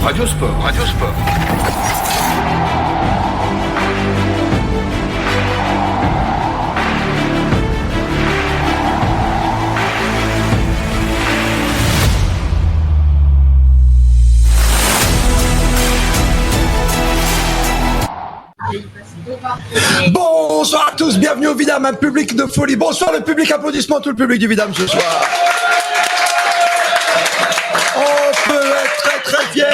Radio Sport. Bonsoir à tous, bienvenue au Vidam, un public de folie. Bonsoir le public, applaudissements à tout le public du Vidam ce soir. On peut être très très fiers.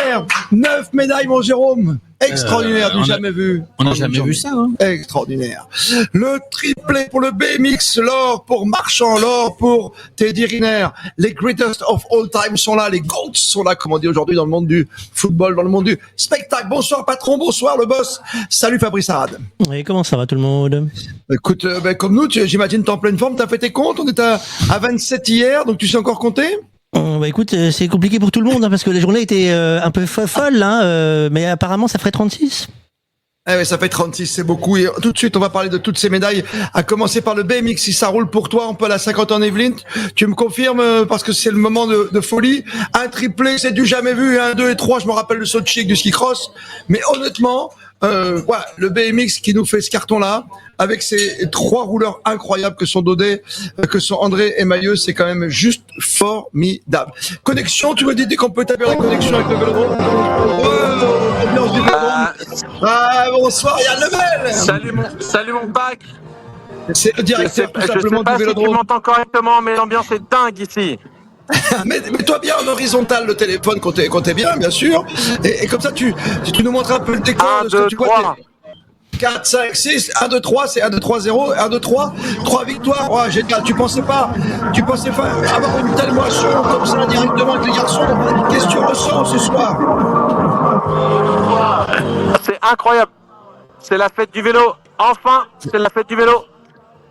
9 médailles mon Jérôme, extraordinaire, du jamais vu. On n'a jamais vu ça, hein. Extraordinaire. Le triplé pour le BMX, l'or pour Marchand, l'or pour Teddy Riner. Les greatest of all time sont là, les GOATs sont là, comme on dit aujourd'hui dans le monde du football, dans le monde du spectacle. Bonsoir patron, bonsoir le boss. Salut Fabrice Arad. Et comment ça va tout le monde? Écoute, comme nous, j'imagine t'es en pleine forme, t'as fait tes comptes, on était à 27 hier, donc tu sais encore compter? Bah écoute, c'est compliqué pour tout le monde, hein, parce que la journée était un peu folle, hein, mais apparemment ça ferait 36. Eh oui, ça fait 36, c'est beaucoup. Et tout de suite, on va parler de toutes ces médailles, à commencer par le BMX. Si ça roule pour toi, on peut à la 50 en Evelyne. Tu me confirmes, parce que c'est le moment de folie. Un triplé, c'est du jamais vu. 1, 2 et 3, je me rappelle le saut de chic du ski cross. Mais honnêtement, voilà, le BMX qui nous fait ce carton-là, avec ces 3 rouleurs incroyables que sont Daudet, que sont André et Mailleux, c'est quand même juste formidable. Connexion, tu me dis dès qu'on peut taper la connexion avec le Vélodrome. Ambiance du Vélodrome. Ah, bonsoir Yann Lebel. Salut mon pack. C'est le directeur tout simplement du Je sais pas si tu Vélodrome. m'entends correctement, mais l'ambiance est dingue ici. Mets-toi bien en horizontal le téléphone quand t'es bien sûr. Et comme ça, tu nous montres un peu le décor. 1, 2, 3. 4, 5, 6, 1, 2, 3, c'est 1, 2, 3, 0, 1, 2, 3, 3 victoires. Ouais, génial. Tu pensais pas avoir une telle moisson comme ça directement avec les garçons. Qu'est-ce que tu ressens ce soir? C'est incroyable. C'est la fête du vélo. Enfin, c'est la fête du vélo.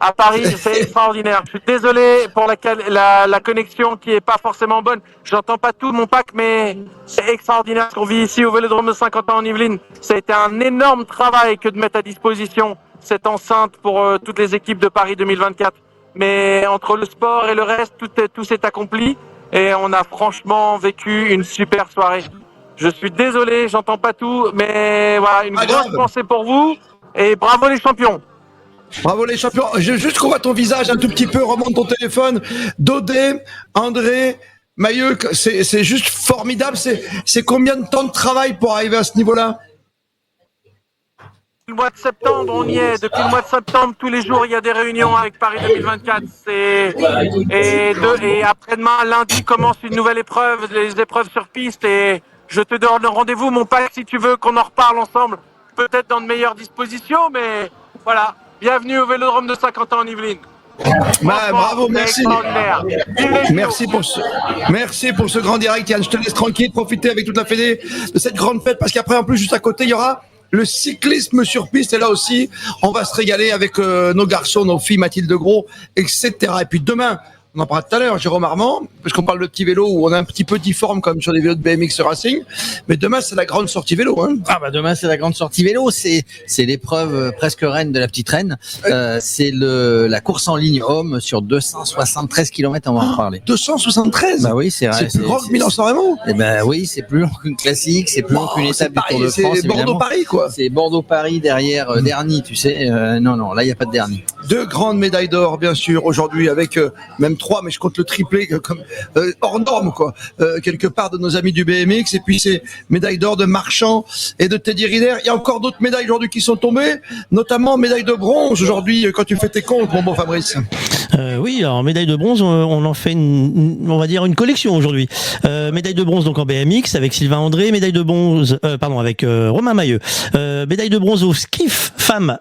À Paris, c'est extraordinaire. Je suis désolé pour la connexion qui est pas forcément bonne. J'entends pas tout mon pack, mais c'est extraordinaire ce qu'on vit ici au Vélodrome de Saint-Quentin en Yvelines. Ça a été un énorme travail que de mettre à disposition cette enceinte pour toutes les équipes de Paris 2024. Mais entre le sport et le reste, tout s'est accompli et on a franchement vécu une super soirée. Je suis désolé, j'entends pas tout, mais voilà, une grosse pensée pour vous et bravo les champions. Bravo les champions. Juste qu'on voit ton visage un tout petit peu, remonte ton téléphone. Daudet, André, Mailleux, c'est juste formidable. C'est combien de temps de travail pour arriver à ce niveau-là? Le mois de septembre, on y est. Depuis le mois de septembre, tous les jours, il y a des réunions avec Paris 2024. Et après-demain, lundi, commence une nouvelle épreuve, les épreuves sur piste. Et je te donne rendez-vous, mon pack, si tu veux qu'on en reparle ensemble. Peut-être dans de meilleures dispositions, mais voilà. Bienvenue au Vélodrome de Saint-Quentin en Yvelines. Bravo, merci. Merci pour ce grand direct, Yann. Je te laisse tranquille, profiter avec toute la fédé de cette grande fête, parce qu'après, en plus, juste à côté, il y aura le cyclisme sur piste. Et là aussi, on va se régaler avec nos garçons, nos filles, Mathilde Gros, etc. Et puis demain, on en parlera tout à l'heure, Jérôme Armand, parce qu'on parle de petits vélos où on est un petit peu difforme comme sur les vélos de BMX Racing. Mais demain, c'est la grande sortie vélo, hein. Ah bah demain c'est la grande sortie vélo, c'est l'épreuve presque reine de la petite reine. C'est la course en ligne homme sur 273 km, on va en parler. 273. Bah oui, c'est vrai. C'est plus grand que Milan-San Remo. Eh ben oui, c'est plus long qu'une classique, c'est plus long qu'une étape du Tour de France. C'est Bordeaux-Paris, quoi. C'est Bordeaux-Paris derrière Dernier, tu sais. Non, là il y a pas de Dernier. 2 grandes médailles d'or, bien sûr, aujourd'hui, avec même 3, mais je compte le triplé comme hors norme, quoi. Quelque part de nos amis du BMX, et puis c'est médaille d'or de Marchand et de Teddy Riner. Il y a encore d'autres médailles aujourd'hui qui sont tombées, notamment médaille de bronze aujourd'hui, quand tu fais tes comptes, mon bon Fabrice. Oui, alors médaille de bronze, on en fait on va dire une collection aujourd'hui. Médaille de bronze donc en BMX avec Sylvain André, médaille de bronze, avec Romain Mailleux. Médaille de bronze au skiff femme,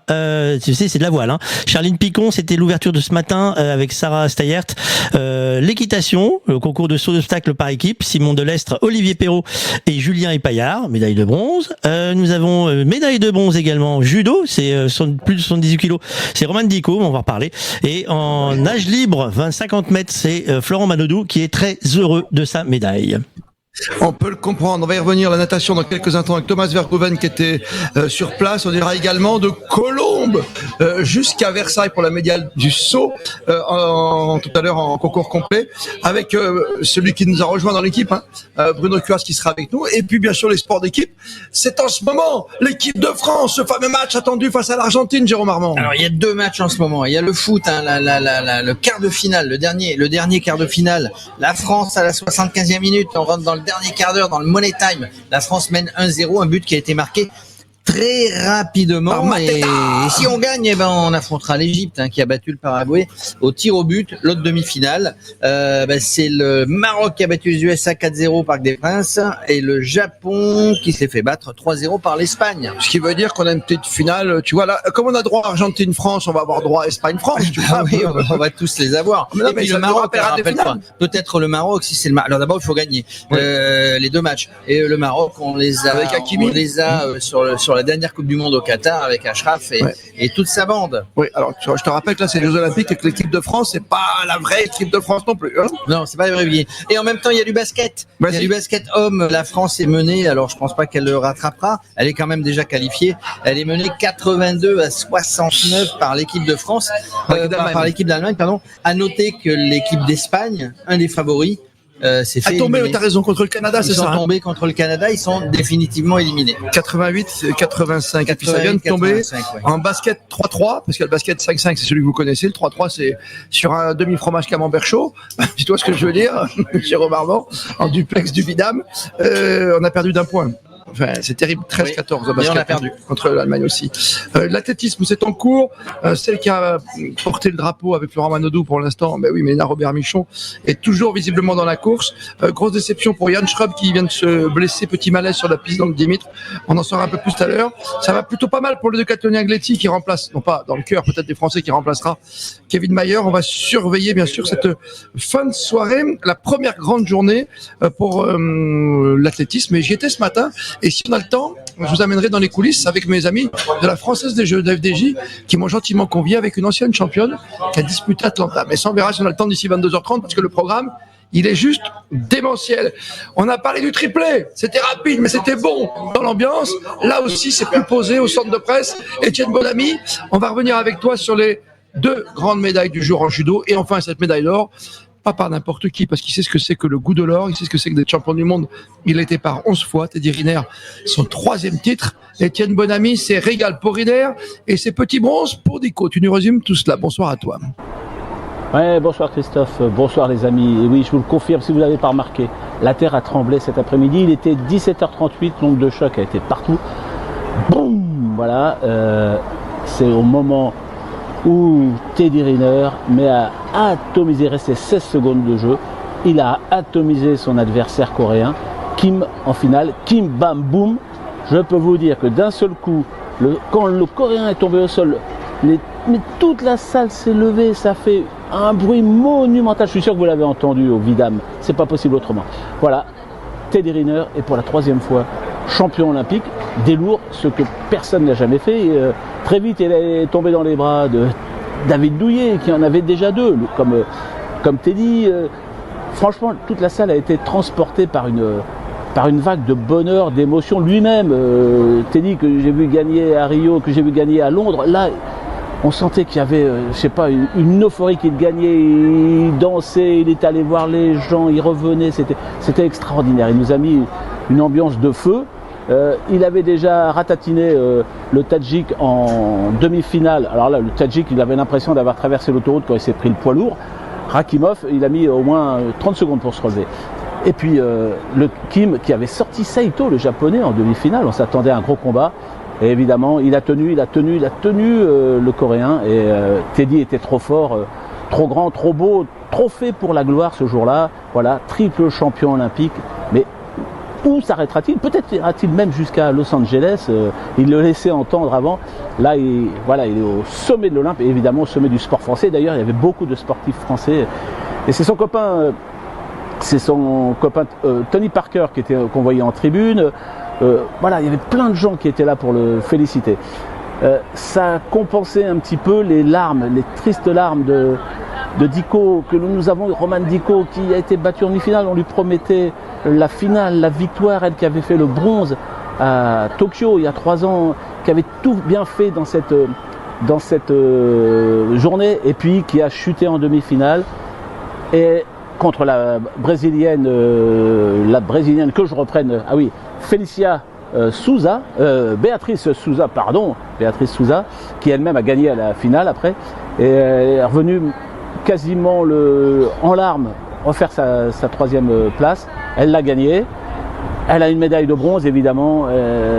tu sais c'est de la voile. Hein. Charline Picon, c'était l'ouverture de ce matin avec Sarah Steyert. L'équitation, le concours de saut d'obstacle par équipe, Simon Delestre, Olivier Perrault et Julien Epaillard, médaille de bronze. Nous avons médaille de bronze également en judo, c'est plus de 78 kilos, c'est Romain Dico, on va en reparler. Et en nage libre, 50 mètres, c'est Florent Manodou qui est très heureux de sa médaille. On peut le comprendre. On va y revenir. La natation dans quelques instants avec Thomas Verhoeven qui était sur place. On ira également de Colombes jusqu'à Versailles pour la médaille du saut tout à l'heure en concours complet avec celui qui nous a rejoint dans l'équipe, Bruno Cuas qui sera avec nous. Et puis bien sûr les sports d'équipe. C'est en ce moment l'équipe de France, ce fameux match attendu face à l'Argentine, Jérôme Armand. Alors il y a 2 matchs en ce moment. Il y a le foot, le quart de finale, le dernier quart de finale. La France à la 75e minute. On rentre dans le dernier quart d'heure, dans le Money Time. La France mène 1-0, un but qui a été marqué très rapidement. Et si on gagne, on affrontera l'Égypte qui a battu le Paraguay au tir au but. L'autre demi-finale, c'est le Maroc qui a battu les USA 4-0 au Parc des Princes et le Japon qui s'est fait battre 3-0 par l'Espagne. Ce qui veut dire qu'on a une petite finale. Tu vois là, comme on a droit à Argentine-France, on va avoir droit à Espagne-France. Oui, on va tous les avoir. Et puis le Maroc, rappelle-toi. Peut-être le Maroc si c'est le Maroc. Alors d'abord il faut gagner les 2 matchs. Et le Maroc, on les a, avec Hakimi. On les a sur la dernière Coupe du Monde au Qatar avec Achraf et toute sa bande. Oui, alors je te rappelle que là c'est les Jeux Olympiques et que l'équipe de France c'est pas la vraie équipe de France non plus. Non, c'est pas la vraie vie. Et en même temps il y a du basket. Il y a du basket homme. La France est menée. Alors je pense pas qu'elle le rattrapera. Elle est quand même déjà qualifiée. Elle est menée 82-69 par l'équipe de France, par l'équipe d'Allemagne. Pardon. À noter que l'équipe d'Espagne, un des favoris, c'est fait tombé, t'as raison, contre le Canada, c'est ça. Ils sont tombés contre le Canada, ils sont définitivement éliminés. 88, 85. Et puis ça vient de tomber en basket 3-3, parce que le basket 5-5, c'est celui que vous connaissez. Le 3-3, c'est sur un demi-fromage camembert chaud. Dis-toi ce que je veux dire, Jérôme Armand, en duplex du Vidam. On a perdu d'1 point. Enfin, c'est terrible, 13-14 au basket, on a perdu contre l'Allemagne aussi. L'athlétisme, c'est en cours. Celle qui a porté le drapeau avec Florent Manodou pour l'instant, oui, mais Léna Robert-Michon est toujours visiblement dans la course. Grosse déception pour Yann Schrub qui vient de se blesser, petit malaise sur la piste dans le Dimitri. On en saura un peu plus tout à l'heure. Ça va plutôt pas mal pour le décathlonien Gletti qui remplace, non pas dans le cœur peut-être des Français, qui remplacera Kevin Mayer. On va surveiller bien sûr cette fin de soirée, la première grande journée pour l'athlétisme. Et j'y étais ce matin. Et si on a le temps, je vous amènerai dans les coulisses avec mes amis de la Française des Jeux de FDJ qui m'ont gentiment convié avec une ancienne championne qui a disputé Atlanta. Mais ça, on verra si on a le temps d'ici 22h30 parce que le programme, il est juste démentiel. On a parlé du triplé, c'était rapide, mais c'était bon dans l'ambiance. Là aussi, c'est plus posé au centre de presse. Étienne Bonamy, on va revenir avec toi sur les 2 grandes médailles du jour en judo et enfin cette médaille d'or. Pas par n'importe qui, parce qu'il sait ce que c'est que le goût de l'or, il sait ce que c'est que d'être champion du monde. Il a été par 11 fois, Teddy Riner, son 3e titre. Étienne Bonamy, c'est régal pour Riner et c'est petit bronze pour Dico. Tu nous résumes tout cela. Bonsoir à toi. Ouais, bonsoir Christophe, bonsoir les amis. Et oui, je vous le confirme, si vous ne l'avez pas remarqué, la terre a tremblé cet après-midi. Il était 17h38, l'onde de choc a été partout. Boum, voilà, c'est au moment où Teddy Riner met à atomiser, restait 16 secondes de jeu, il a atomisé son adversaire coréen, Kim, en finale, Kim bam boum. Je peux vous dire que d'un seul coup, quand le coréen est tombé au sol, mais toute la salle s'est levée, ça fait un bruit monumental, je suis sûr que vous l'avez entendu au Vidam, c'est pas possible autrement. Voilà, Teddy Riner est pour la 3e fois champion olympique des lourds, ce que personne n'a jamais fait. Très vite, il est tombé dans les bras de David Douillet, qui en avait déjà 2, comme Teddy. Franchement, toute la salle a été transportée par une vague de bonheur, d'émotion. Lui-même, Teddy, que j'ai vu gagner à Rio, que j'ai vu gagner à Londres, là, on sentait qu'il y avait, je sais pas, une euphorie qu'il gagnait. Il dansait, il est allé voir les gens, il revenait, c'était extraordinaire. Il nous a mis une ambiance de feu. Il avait déjà ratatiné le Tadjik en demi-finale. Alors là, le Tadjik, il avait l'impression d'avoir traversé l'autoroute quand il s'est pris le poids lourd. Rakimov, il a mis au moins 30 secondes pour se relever. Et puis le Kim qui avait sorti Saito, le japonais, en demi-finale. On s'attendait à un gros combat. Et évidemment, il a tenu le coréen. Et Teddy était trop fort, trop grand, trop beau, trop fait pour la gloire ce jour-là. Voilà, triple champion olympique. Mais où s'arrêtera-t-il? Peut-être ira-t-il même jusqu'à Los Angeles. Il le laissait entendre avant. Là, il est au sommet de l'Olympe et évidemment au sommet du sport français. D'ailleurs, il y avait beaucoup de sportifs français. Et c'est son copain Tony Parker qu'on voyait en tribune. Voilà, il y avait plein de gens qui étaient là pour le féliciter. Ça compensait un petit peu les larmes, les tristes larmes Dico, que nous avons Romane Dico qui a été battue en demi-finale. On lui promettait la finale, la victoire, elle qui avait fait le bronze à Tokyo il y a 3 ans, qui avait tout bien fait dans cette journée, et puis qui a chuté en demi-finale. Et contre la brésilienne que je reprenne, Félicia Souza, Béatrice Souza, qui elle-même a gagné à la finale après, et est revenue quasiment en larmes refaire sa 3e place. Elle l'a gagnée. Elle a une médaille de bronze, évidemment,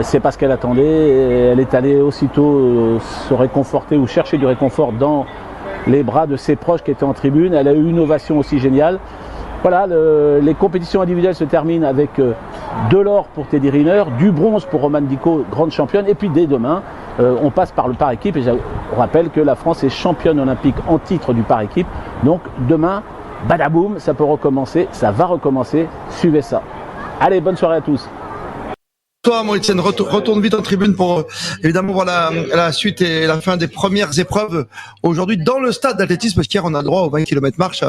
c'est pas ce qu'elle attendait. Elle est allée aussitôt se réconforter ou chercher du réconfort dans les bras de ses proches qui étaient en tribune. Elle a eu une ovation aussi géniale. Voilà, les compétitions individuelles se terminent avec de l'or pour Teddy Riner, du bronze pour Romane Dico, grande championne, et puis dès demain, on passe par le par équipe. Et je rappelle que la France est championne olympique en titre du par équipe. Donc demain, badaboum, ça peut recommencer, ça va recommencer, suivez ça. Allez, bonne soirée à tous. Toi, Mauricien, retourne vite en tribune pour évidemment voir la suite et la fin des premières épreuves aujourd'hui dans le stade d'athlétisme, parce qu'hier on a le droit aux 20 km marche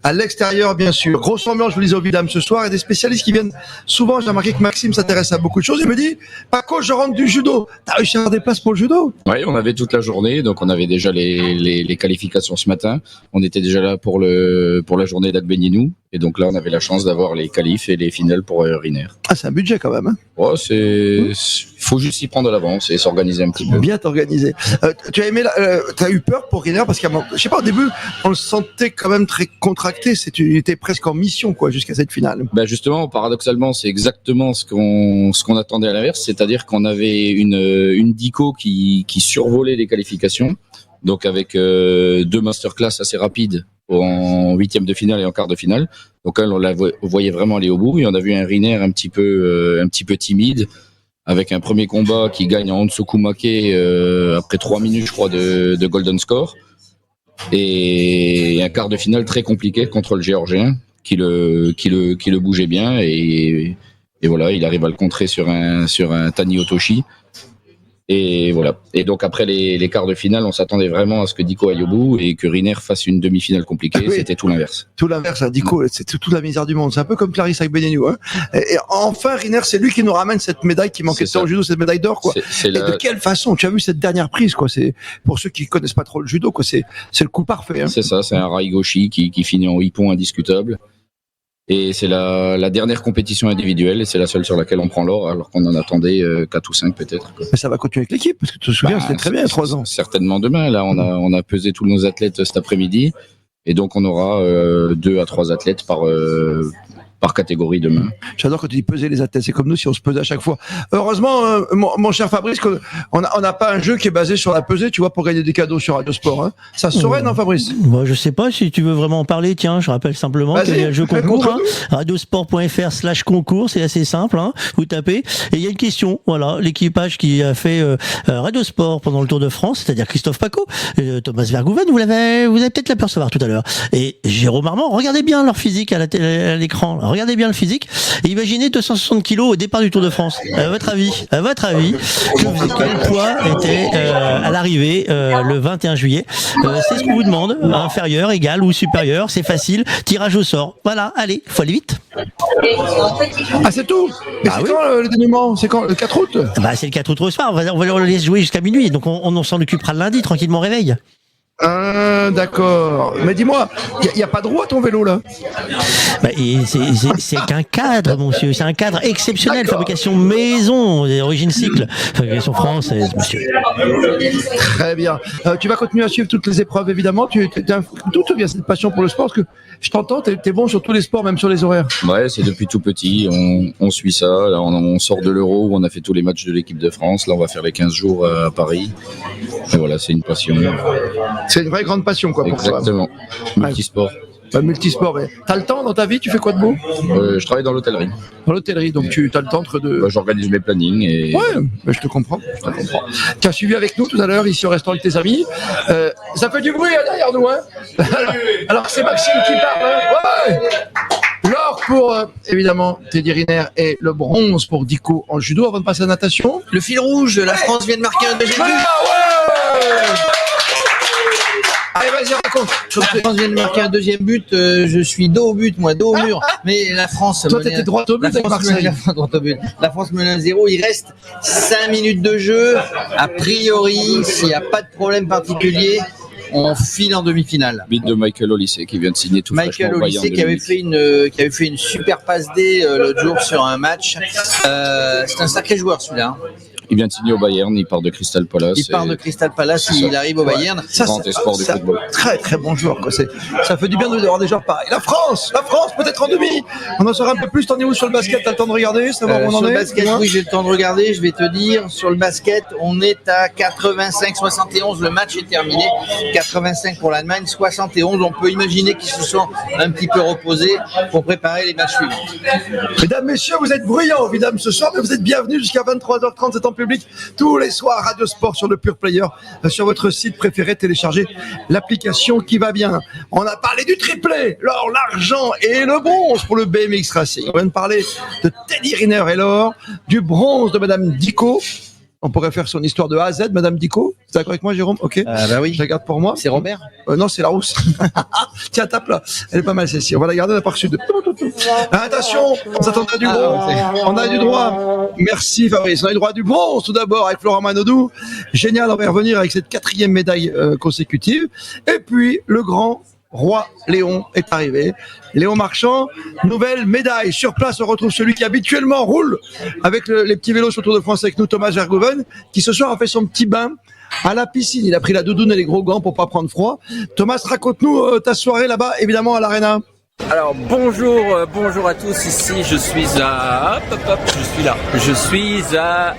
à l'extérieur, bien sûr. Grosse ambiance, je vous le disais, au Vidam ce soir, et des spécialistes qui viennent souvent. J'ai remarqué que Maxime s'intéresse à beaucoup de choses. Il me dit, Paco, je rentre du judo. T'as réussi à avoir des places pour le judo? Oui, on avait toute la journée, donc on avait déjà les qualifications ce matin. On était déjà là pour la journée d'Agbenienou, et donc là on avait la chance d'avoir les qualifs et les finales pour Riner. Ah, c'est un budget quand même, hein. Oh, faut juste s'y prendre à l'avance et s'organiser un petit peu. Bien t'organiser. Tu as t'as eu peur pour Riner, parce qu'à je sais pas, au début, on le sentait quand même très contracté. Tu étais presque en mission, quoi, jusqu'à cette finale. Ben justement, paradoxalement, c'est exactement ce qu'on attendait à l'inverse, c'est-à-dire qu'on avait une Dico qui survolait les qualifications, donc avec 2 masterclass assez rapides en 8e de finale et en quart de finale. Donc on la voyait vraiment aller au bout, et on a vu un Riner un petit peu timide, avec un premier combat qui gagne en Onsokumake après 3 minutes, je crois, de golden score, et un quart de finale très compliqué contre le Géorgien qui le bougeait bien, et voilà, il arrive à le contrer sur un Tani Otoshi. Et voilà. Et donc après les quarts de finale, on s'attendait vraiment à ce que Dico aille au bout et que Riner fasse une demi-finale compliquée. Oui. C'était tout l'inverse. Tout l'inverse, hein. Dico, c'est toute la misère du monde. C'est un peu comme Clarisse Agbenienou, hein. Et enfin, Riner, c'est lui qui nous ramène cette médaille qui manquait au judo, cette médaille d'or, quoi. Et de quelle façon? Tu as vu cette dernière prise, quoi. C'est, pour ceux qui connaissent pas trop le judo, quoi, c'est le coup parfait, hein. C'est ça, c'est un Raigoshi qui finit en hippon indiscutable. Et c'est la dernière compétition individuelle, et c'est la seule sur laquelle on prend l'or, alors qu'on en attendait 4 ou 5 peut-être, quoi. Mais ça va continuer avec l'équipe, parce que tu te souviens, c'était très bien il y a 3 ans. Certainement demain. Là, on a pesé tous nos athlètes cet après-midi, et donc on aura 2 à 3 athlètes par catégorie demain. J'adore quand tu dis peser les athlètes, c'est comme nous si on se pesait à chaque fois. Heureusement, mon cher Fabrice, on n'a pas un jeu qui est basé sur la pesée, tu vois, pour gagner des cadeaux sur Radio Sport, hein. Ça se saurait, non, Fabrice? Moi, je sais pas si tu veux vraiment en parler. Tiens, je rappelle simplement qu'il y a le jeu concours, hein, radiosport.fr/concours, c'est assez simple, hein. Vous tapez, et il y a une question, voilà, l'équipage qui a fait Radio Sport pendant le Tour de France, c'est-à-dire Christophe Paco, Thomas Verhoeven, vous allez peut-être l'apercevoir tout à l'heure, et Jérôme Armand, regardez bien leur physique à l'écran, regardez bien le physique, et imaginez 260 kilos au départ du Tour de France. À votre avis, quel poids était à l'arrivée le 21 juillet? C'est ce qu'on vous demande, inférieur, égal ou supérieur, c'est facile, tirage au sort. Voilà, allez, faut aller vite. Ah, c'est tout? Mais c'est quand le dénouement? C'est quand? Le 4 août? Bah, c'est le 4 août au soir, on va le laisser jouer jusqu'à minuit, donc on s'en occupera le lundi, tranquillement, réveil. Ah, d'accord. Mais dis-moi, il y a pas de roue à ton vélo, là? Bah, c'est qu'un cadre, monsieur. C'est un cadre exceptionnel. Fabrication maison, d'origine cycle. Fabrication française, monsieur. Très bien. Tu vas continuer à suivre toutes les épreuves, évidemment. D'où te vient cette passion pour le sport? Parce que je t'entends, t'es bon sur tous les sports, même sur les horaires. Ouais, c'est depuis tout petit. On suit ça. Là, on sort de l'Euro où on a fait tous les matchs de l'équipe de France. Là, on va faire les 15 jours à Paris. Et voilà, c'est une passion. C'est une vraie grande passion, quoi, pour toi. Exactement. Multisport. Multisport, mais t'as le temps dans ta vie? Tu fais quoi de beau? Je travaille dans l'hôtellerie. Dans l'hôtellerie, donc tu as le temps de... j'organise mes plannings et... Ouais, mais je te comprends. Tu as suivi avec nous tout à l'heure, ici au restaurant avec tes amis. Ça fait du bruit derrière nous, hein. Alors c'est Maxime qui parle, hein. Ouais. L'or pour, évidemment, Teddy Riner, et le bronze pour Dico en judo. Avant de passer à la natation. Le fil rouge, la France vient de marquer un deuxième but. Allez, vas-y, raconte. La France vient de marquer un deuxième but. Je suis dos au but, moi, dos au mur. Mais la France. Toi, t'étais droit au but avec Marseille. La France mène 1-0. Il reste 5 minutes de jeu. A priori, s'il n'y a pas de problème particulier, on file en demi-finale. But de Michael Olise qui vient de signer tout Michael fraîchement au Bayern Olise qui avait fait une super passe D l'autre jour sur un match. C'est un sacré joueur celui-là. Hein. Il vient de signer au Bayern, il part de Crystal Palace. Il part de Crystal Palace, il arrive au Bayern. Grand espoir du football. Très très bon joueur. Quoi. Ça fait du bien de voir des joueurs pareils. La France peut-être en demi. On en saura un peu plus. T'en es où sur le basket? T'as le temps de regarder, savoir où on en sur est? Le basket, oui, j'ai le temps de regarder. Je vais te dire, sur le basket, on est à 85-71. Le match est terminé. 85 pour l'Allemagne, 71. On peut imaginer qu'ils se sont un petit peu reposés pour préparer les matchs suivants. Mesdames, messieurs, vous êtes bruyants, évidemment, ce soir, mais vous êtes bienvenus jusqu'à 23h30, c'est en public, tous les soirs, Radio Sport sur le Pure Player, sur votre site préféré, téléchargez l'application qui va bien. On a parlé du triplé, l'or, l'argent et le bronze pour le BMX Racing. On vient de parler de Teddy Riner et l'or, du bronze de Madame Dicot. On pourrait faire son histoire de A à Z, Madame Dicot. C'est d'accord avec moi, Jérôme? Ok. Bah oui. Je la garde pour moi. C'est Robert? Non, c'est la rousse. Tiens, tape là. Elle est pas mal celle-ci. On va la garder, on a pas reçu de. Attention, on s'attend à du bronze. On a du droit. Merci Fabrice. On a du droit du bronze tout d'abord avec Florent Manodou. Génial, on va y revenir avec cette 4e médaille consécutive. Et puis le grand Roi Léon est arrivé. Léon Marchand, nouvelle médaille. Sur place, on retrouve celui qui habituellement roule avec les petits vélos sur le Tour de France avec nous, Thomas Vergoven, qui ce soir a fait son petit bain à la piscine. Il a pris la doudoune et les gros gants pour pas prendre froid. Thomas, raconte-nous ta soirée là-bas, évidemment à l'Arena. Alors bonjour à tous, ici je suis à... Je suis à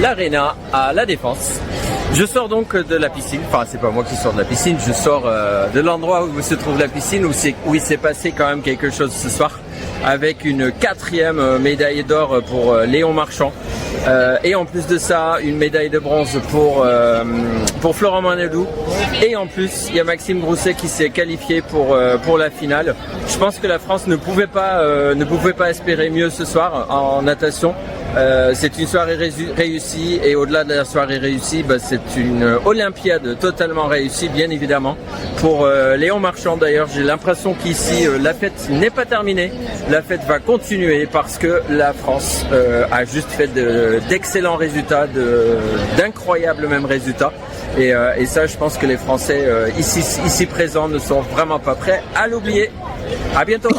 l'Arena, à La Défense. Je sors donc de la piscine, enfin c'est pas moi qui sors de la piscine, je sors de l'endroit où se trouve la piscine, où il s'est passé quand même quelque chose ce soir, avec une 4e médaille d'or pour Léon Marchand. Et en plus de ça, une médaille de bronze pour Florent Manodou. Et en plus, il y a Maxime Grousset qui s'est qualifié pour la finale. Je pense que la France ne pouvait pas espérer mieux ce soir en natation. C'est une soirée réussie et au-delà de la soirée réussie, c'est une Olympiade totalement réussie, bien évidemment. Pour Léon Marchand d'ailleurs, j'ai l'impression qu'ici la fête n'est pas terminée. La fête va continuer parce que la France a juste fait d'excellents résultats, d'incroyables même résultats. Et ça, je pense que les Français ici présents ne sont vraiment pas prêts à l'oublier. À bientôt.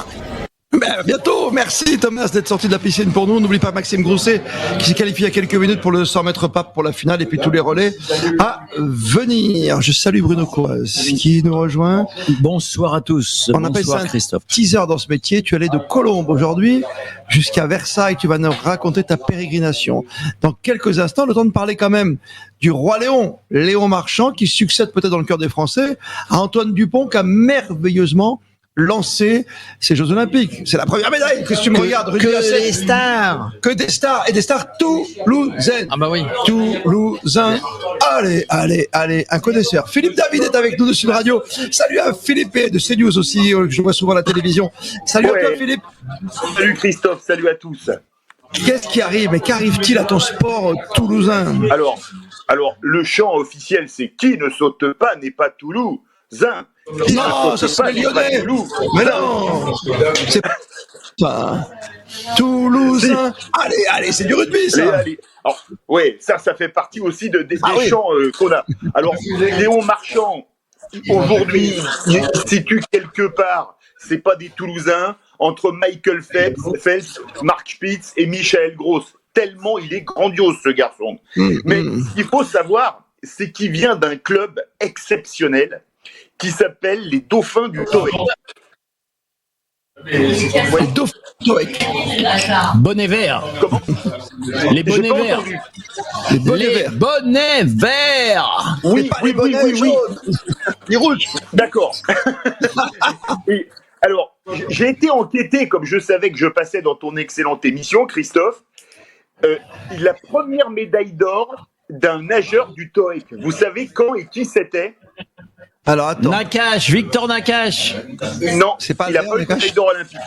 Bientôt, merci Thomas d'être sorti de la piscine pour nous. N'oublie pas Maxime Grousset qui s'est qualifié il y a quelques minutes pour le 100 mètres pape pour la finale et puis tous les relais à venir. Je salue Bruno Coaz qui nous rejoint. Bonsoir à tous. On appelle ça un Christophe. teaser dans ce métier. Tu allais de Colombes aujourd'hui jusqu'à Versailles. Tu vas nous raconter ta pérégrination. Dans quelques instants, le temps de parler quand même du roi Léon, Léon Marchand, qui succède peut-être dans le cœur des Français à Antoine Dupont qui a merveilleusement lancer ces Jeux Olympiques. C'est la première médaille. Qu'est-ce que tu me regardes? Que des stars. Que des stars. Et des stars toulousaines. Ah bah oui. Toulousains. Allez. Un connaisseur. Philippe David est avec nous de Sud Radio. Salut à Philippe et de CNews aussi. Je vois souvent à la télévision. Salut à toi Philippe. Salut Christophe. Salut à tous. Qu'est-ce qui arrive? Mais qu'arrive-t-il à ton sport toulousain? Alors, le chant officiel, c'est qui ne saute pas n'est pas toulousain. Non, ça c'est lyonnais. Mais non, c'est pas ça. Toulousain. Allez, c'est du rugby ça. Allez. Alors, ouais, ça fait partie aussi des chants qu'on a. Alors, Léon Marchand, aujourd'hui, il se situe quelque part. C'est pas des Toulousains entre Michael Phelps, Mark Spitz et Michael Gross. Tellement il est grandiose ce garçon. Mais ce qu'il faut savoir, c'est qu'il vient d'un club exceptionnel qui s'appelle les Dauphins du Toec. Les Dauphins du Toec. Bonnet vert. Comment? Les bonnets verts. Les bonnets verts. Bonnets verts. Oui. Les rouges. D'accord. Et alors, j'ai été enquêté, comme je savais que je passais dans ton excellente émission, Christophe. La première médaille d'or d'un nageur du Toec. Vous savez quand et qui c'était? Alors attends. Nakache, Victor Nakache. Non, c'est pas il n'a pas eu de médaille d'or olympique.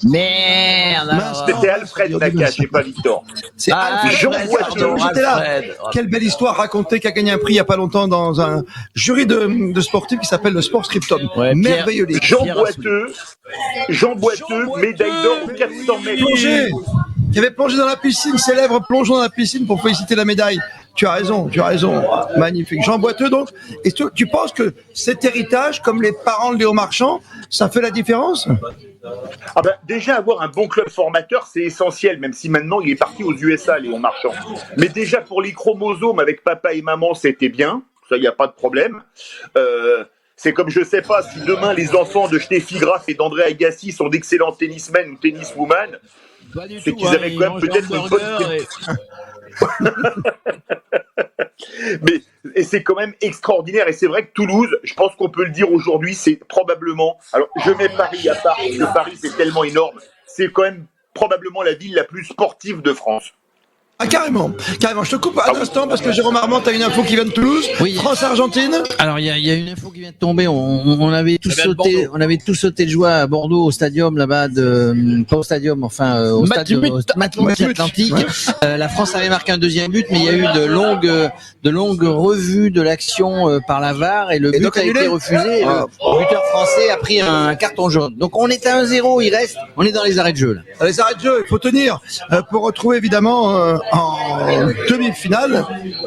Merde. C'était Alfred Nakache et pas Victor. C'est Jean Boiteux. J'étais là. Quelle belle histoire racontée, qui a gagné un prix il y a pas longtemps dans un jury de sportifs qui s'appelle le Sport Scriptum. Merveilleux livre. Jean Boiteux, médaille d'or aux 400 mètres. Plongé. Qui avait plongé dans la piscine, célèbre plongeon dans la piscine pour féliciter la médaille. Tu as raison. Magnifique. Jean Boiteux, donc. Et tu penses que cet héritage, comme les parents de Léo Marchand, ça fait la différence? Ah ben, déjà, avoir un bon club formateur, c'est essentiel, même si maintenant il est parti aux USA, Léon Marchand. Mais déjà, pour les chromosomes avec papa et maman, c'était bien. Ça, il n'y a pas de problème. C'est comme, je sais pas, si demain les enfants de Steffi Graf et d'André Agassi sont d'excellents tennismen ou tenniswoman, c'est qu'ils avaient quand même peut-être une bonne... Mais et c'est quand même extraordinaire, et c'est vrai que Toulouse, je pense qu'on peut le dire aujourd'hui, c'est probablement, alors je mets Paris à part, parce que Paris c'est tellement énorme, c'est quand même probablement la ville la plus sportive de France. Ah, carrément. Je te coupe un instant parce que Jérôme Armand, t'as une info qui vient de Toulouse. Oui. France-Argentine. Alors, il y a une info qui vient de tomber. On avait tous sauté de joie à Bordeaux au stadium là-bas pas au stadium, enfin, au stade Matmut Atlantique. La France avait marqué un deuxième but, mais il y a eu de longues revues de l'action par la VAR et le but a été refusé. Le buteur français a pris un carton jaune. Donc, on est à 1-0, on est dans les arrêts de jeu, là. Dans les arrêts de jeu, il faut tenir, pour retrouver évidemment, en demi-finale,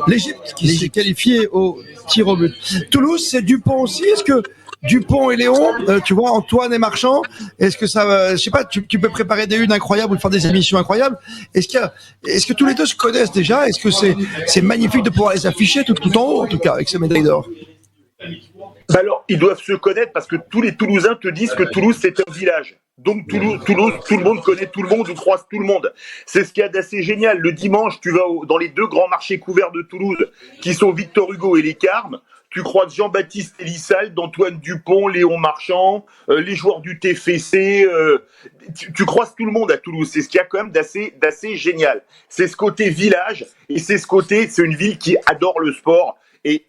l'Égypte qui s'est qualifiée au tir au but. Toulouse, c'est Dupont aussi. Est-ce que Dupont et Léon, tu vois, Antoine et Marchand, est-ce que ça, je sais pas, tu peux préparer des unes incroyables ou faire des émissions incroyables? Est-ce que tous les deux se connaissent déjà? Est-ce que c'est magnifique de pouvoir les afficher tout en haut, en tout cas, avec ces médailles d'or? Bah alors, ils doivent se connaître parce que tous les Toulousains te disent que Toulouse, c'est un village. Donc Toulouse, tout le monde connaît tout le monde ou croise tout le monde. C'est ce qu'il y a d'assez génial. Le dimanche, tu vas dans les deux grands marchés couverts de Toulouse, qui sont Victor Hugo et les Carmes. Tu croises Jean-Baptiste Elissalde, Antoine Dupont, Léon Marchand, les joueurs du TFC. Tu croises tout le monde à Toulouse. C'est ce qu'il y a quand même d'assez génial. C'est ce côté village et c'est une ville qui adore le sport. Et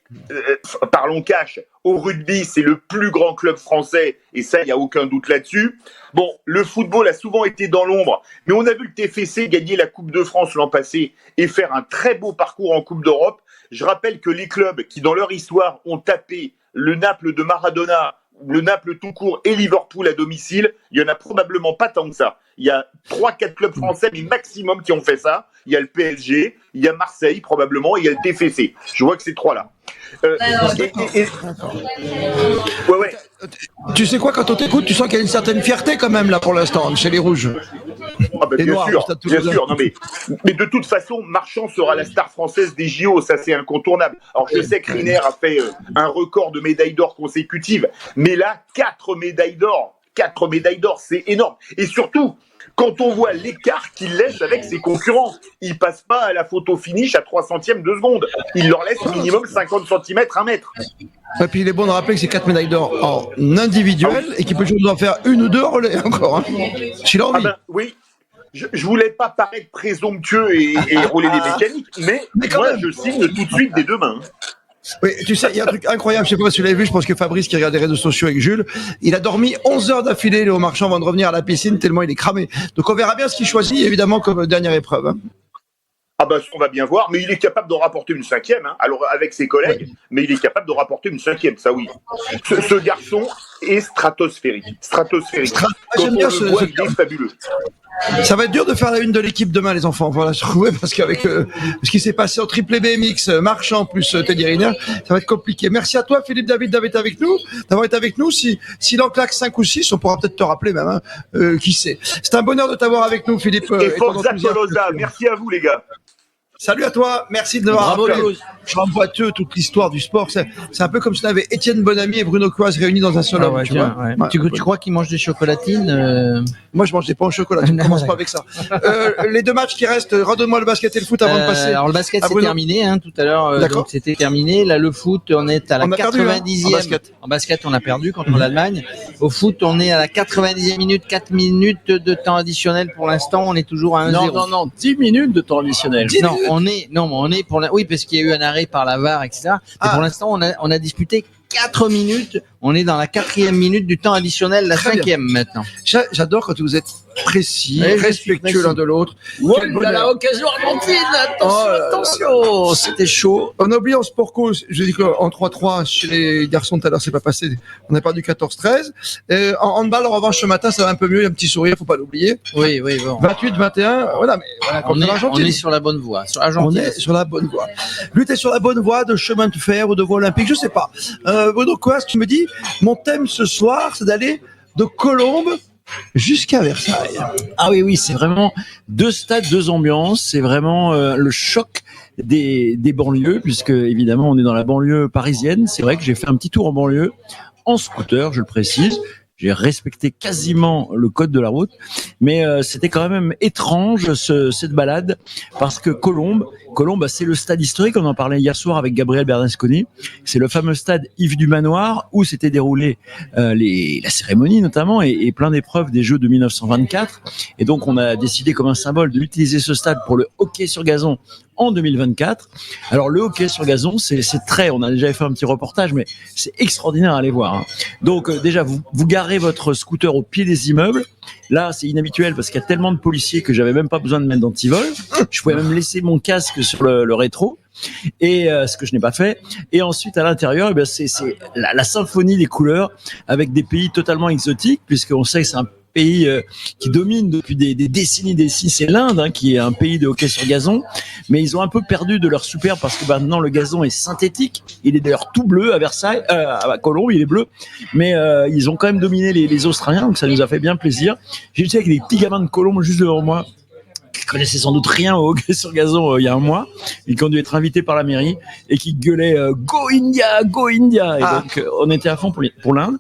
parlons cash, au rugby, c'est le plus grand club français, et ça, il n'y a aucun doute là-dessus. Bon, le football a souvent été dans l'ombre, mais on a vu le TFC gagner la Coupe de France l'an passé et faire un très beau parcours en Coupe d'Europe. Je rappelle que les clubs qui, dans leur histoire, ont tapé le Naples de Maradona, le Naples tout court et Liverpool à domicile, il n'y en a probablement pas tant que ça. Il y a 3-4 clubs français, mais maximum, qui ont fait ça. Il y a le PSG, il y a Marseille probablement, et il y a le TFC. Je vois que c'est 3 là. Ouais. Tu sais quoi, quand on t'écoute, tu sens qu'il y a une certaine fierté quand même là pour l'instant chez les Rouges. Ah bah, bien sûr. Non, mais de toute façon, Marchand sera la star française des JO, ça c'est incontournable. Alors je sais que Riner a fait un record de médailles d'or consécutives, mais là, 4 médailles d'or, c'est énorme. Et surtout, quand on voit l'écart qu'il laisse avec ses concurrents, il passe pas à la photo finish à 3 centièmes de seconde. Il leur laisse minimum 50 cm, 1 mètre. Et puis il est bon de rappeler que c'est 4 médailles d'or en individuel et qu'il peut toujours en faire 1 ou 2 relais encore. Hein. S'il a envie. Oui. Je voulais pas paraître présomptueux et rouler les mécaniques, mais moi je signe tout de suite des 2 mains. Oui, tu sais, il y a un truc incroyable, je sais pas si vous l'avez vu, je pense que Fabrice qui regarde les réseaux sociaux avec Jules, il a dormi 11 heures d'affilée, Léo Marchand, avant de revenir à la piscine, tellement il est cramé. Donc on verra bien ce qu'il choisit, évidemment, comme dernière épreuve. Hein. Ah bah on va bien voir, mais il est capable d'en rapporter une 5e, hein, alors avec ses collègues, mais il est capable de rapporter une 5e, ça oui. Ce garçon est stratosphérique. Quand j'aime bien on le voit, il est fabuleux. Ça va être dur de faire la une de l'équipe demain, les enfants. Voilà, je trouvais, parce qu'avec ce qui s'est passé en triplé BMX, Marchand plus Teddy Riner, ça va être compliqué. Merci à toi, Philippe David, d'avoir été avec nous. S'il en claque 5 ou 6, on pourra peut-être te rappeler même, hein, qui sait. C'est un bonheur de t'avoir avec nous, Philippe. Et Forza Tolosa, merci à vous, les gars. Salut à toi, merci de l'avoir rappelé. Jean Boiteux, toute l'histoire du sport, c'est un peu comme si on avait Étienne Bonamy et Bruno Coise réunis dans un seul homme. Tu crois qu'ils mangent des chocolatines Moi, je mange des pains au chocolat. Tu ne commences pas avec ça. Les 2 matchs qui restent, redonne-moi le basket et le foot avant de passer. Alors le basket c'est terminé, hein, tout à l'heure. Donc c'était terminé. Là le foot, on est à la 90e. En basket, on a perdu contre l'Allemagne. Au foot, on est à la 90e minute, 4 minutes de temps additionnel pour l'instant. On est toujours à 1-0. Non, 10 minutes de temps additionnel. On est pour oui, parce qu'il y a eu un arrêt par la VAR, etc. Et pour l'instant, on a disputé 4 minutes. On est dans la 4e minute du temps additionnel, la 5e maintenant. J'adore quand vous êtes précis, Ouais, respectueux l'un de l'autre. Oh Quel là bonheur. là, occasion argentine, attention, Oh, attention, c'était chaud. On a oublié en sport co, je dis qu'en 3-3, chez les garçons, tout à l'heure, c'est pas passé. On a perdu 14-13. En handball, en revanche, ce matin, ça va un peu mieux. Il y a un petit sourire, faut pas l'oublier. Oui, oui, bon. 28-21. Voilà, mais voilà, contre l'Argentine. On est sur la bonne voie. Sur On l'Argentine. est sur la bonne voie. Lui, t'es sur la bonne voie de chemin de fer ou de voie olympique, je sais pas. Bruno Coas, tu me dis, mon thème ce soir, c'est d'aller de Colombes jusqu'à Versailles. Ah oui, oui, c'est vraiment deux stades, deux ambiances. C'est vraiment le choc des banlieues, puisque évidemment on est dans la banlieue parisienne. C'est vrai que j'ai fait un petit tour en banlieue en scooter, je le précise. J'ai respecté quasiment le code de la route, mais c'était quand même étrange cette balade, parce que Colombes, c'est le stade historique. On en parlait hier soir avec Gabriel Bernasconi. C'est le fameux stade Yves du Manoir où s'était déroulée la cérémonie notamment et plein d'épreuves des Jeux de 1924. Et donc on a décidé comme un symbole d'utiliser ce stade pour le hockey sur gazon en 2024. Alors le hockey sur gazon, c'est très, on a déjà fait un petit reportage, mais c'est extraordinaire à aller voir. Hein. Donc déjà, vous garez votre scooter au pied des immeubles. Là, c'est inhabituel parce qu'il y a tellement de policiers que j'avais même pas besoin de mettre d'antivol. Je pouvais même laisser mon casque sur le rétro. Et ce que je n'ai pas fait. Et ensuite à l'intérieur, eh bien, c'est la symphonie des couleurs avec des pays totalement exotiques, puisqu'on sait que c'est un pays qui domine depuis des décennies, c'est l'Inde, hein, qui est un pays de hockey sur gazon, mais ils ont un peu perdu de leur superbe parce que maintenant le gazon est synthétique. Il est d'ailleurs tout bleu à Versailles, à Colombes, il est bleu, mais ils ont quand même dominé les Australiens, donc ça nous a fait bien plaisir. J'ai été avec des petits gamins de Colombes juste devant moi, qui connaissaient sans doute rien au hockey sur gazon il y a un mois, et qui ont dû être invités par la mairie et qui gueulaient Go India, Go India. Et donc on était à fond pour l'Inde.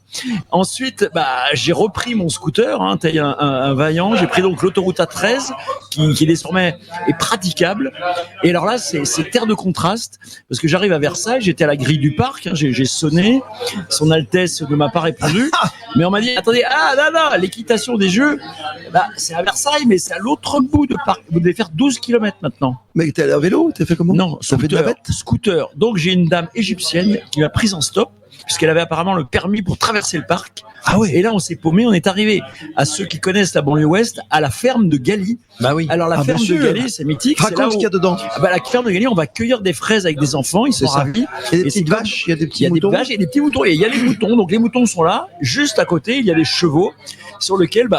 Ensuite, j'ai repris mon scooter, hein, tel un vaillant. J'ai pris donc l'autoroute A13 qui désormais est praticable. Et alors là, c'est terre de contraste parce que j'arrive à Versailles, j'étais à la grille du parc, hein, j'ai sonné, Son Altesse ne m'a pas répondu, mais on m'a dit attendez, non, l'équitation des Jeux, c'est à Versailles, mais c'est à l'autre bout de parc. Vous devez faire 12 km maintenant. Mais t'es allé à vélo, t'as fait comment? Non, scooter. Donc j'ai une dame égyptienne qui m'a prise en stop, puisqu'elle avait apparemment le permis pour traverser le parc. Ah ouais. Et là, on s'est paumé, on est arrivé à ceux qui connaissent la banlieue ouest, à la ferme de Galie. Bah oui. Alors la ferme de Galie, c'est mythique. Raconte ce qu'il y a dedans. La ferme de Galie, on va cueillir des fraises avec des enfants, ils sont ravis. Il y a des petites vaches, il y a des petits moutons. Il y a des vaches et des petits moutons. Et il y a les moutons. Donc les moutons sont là. Juste à côté, il y a les chevaux sur lesquels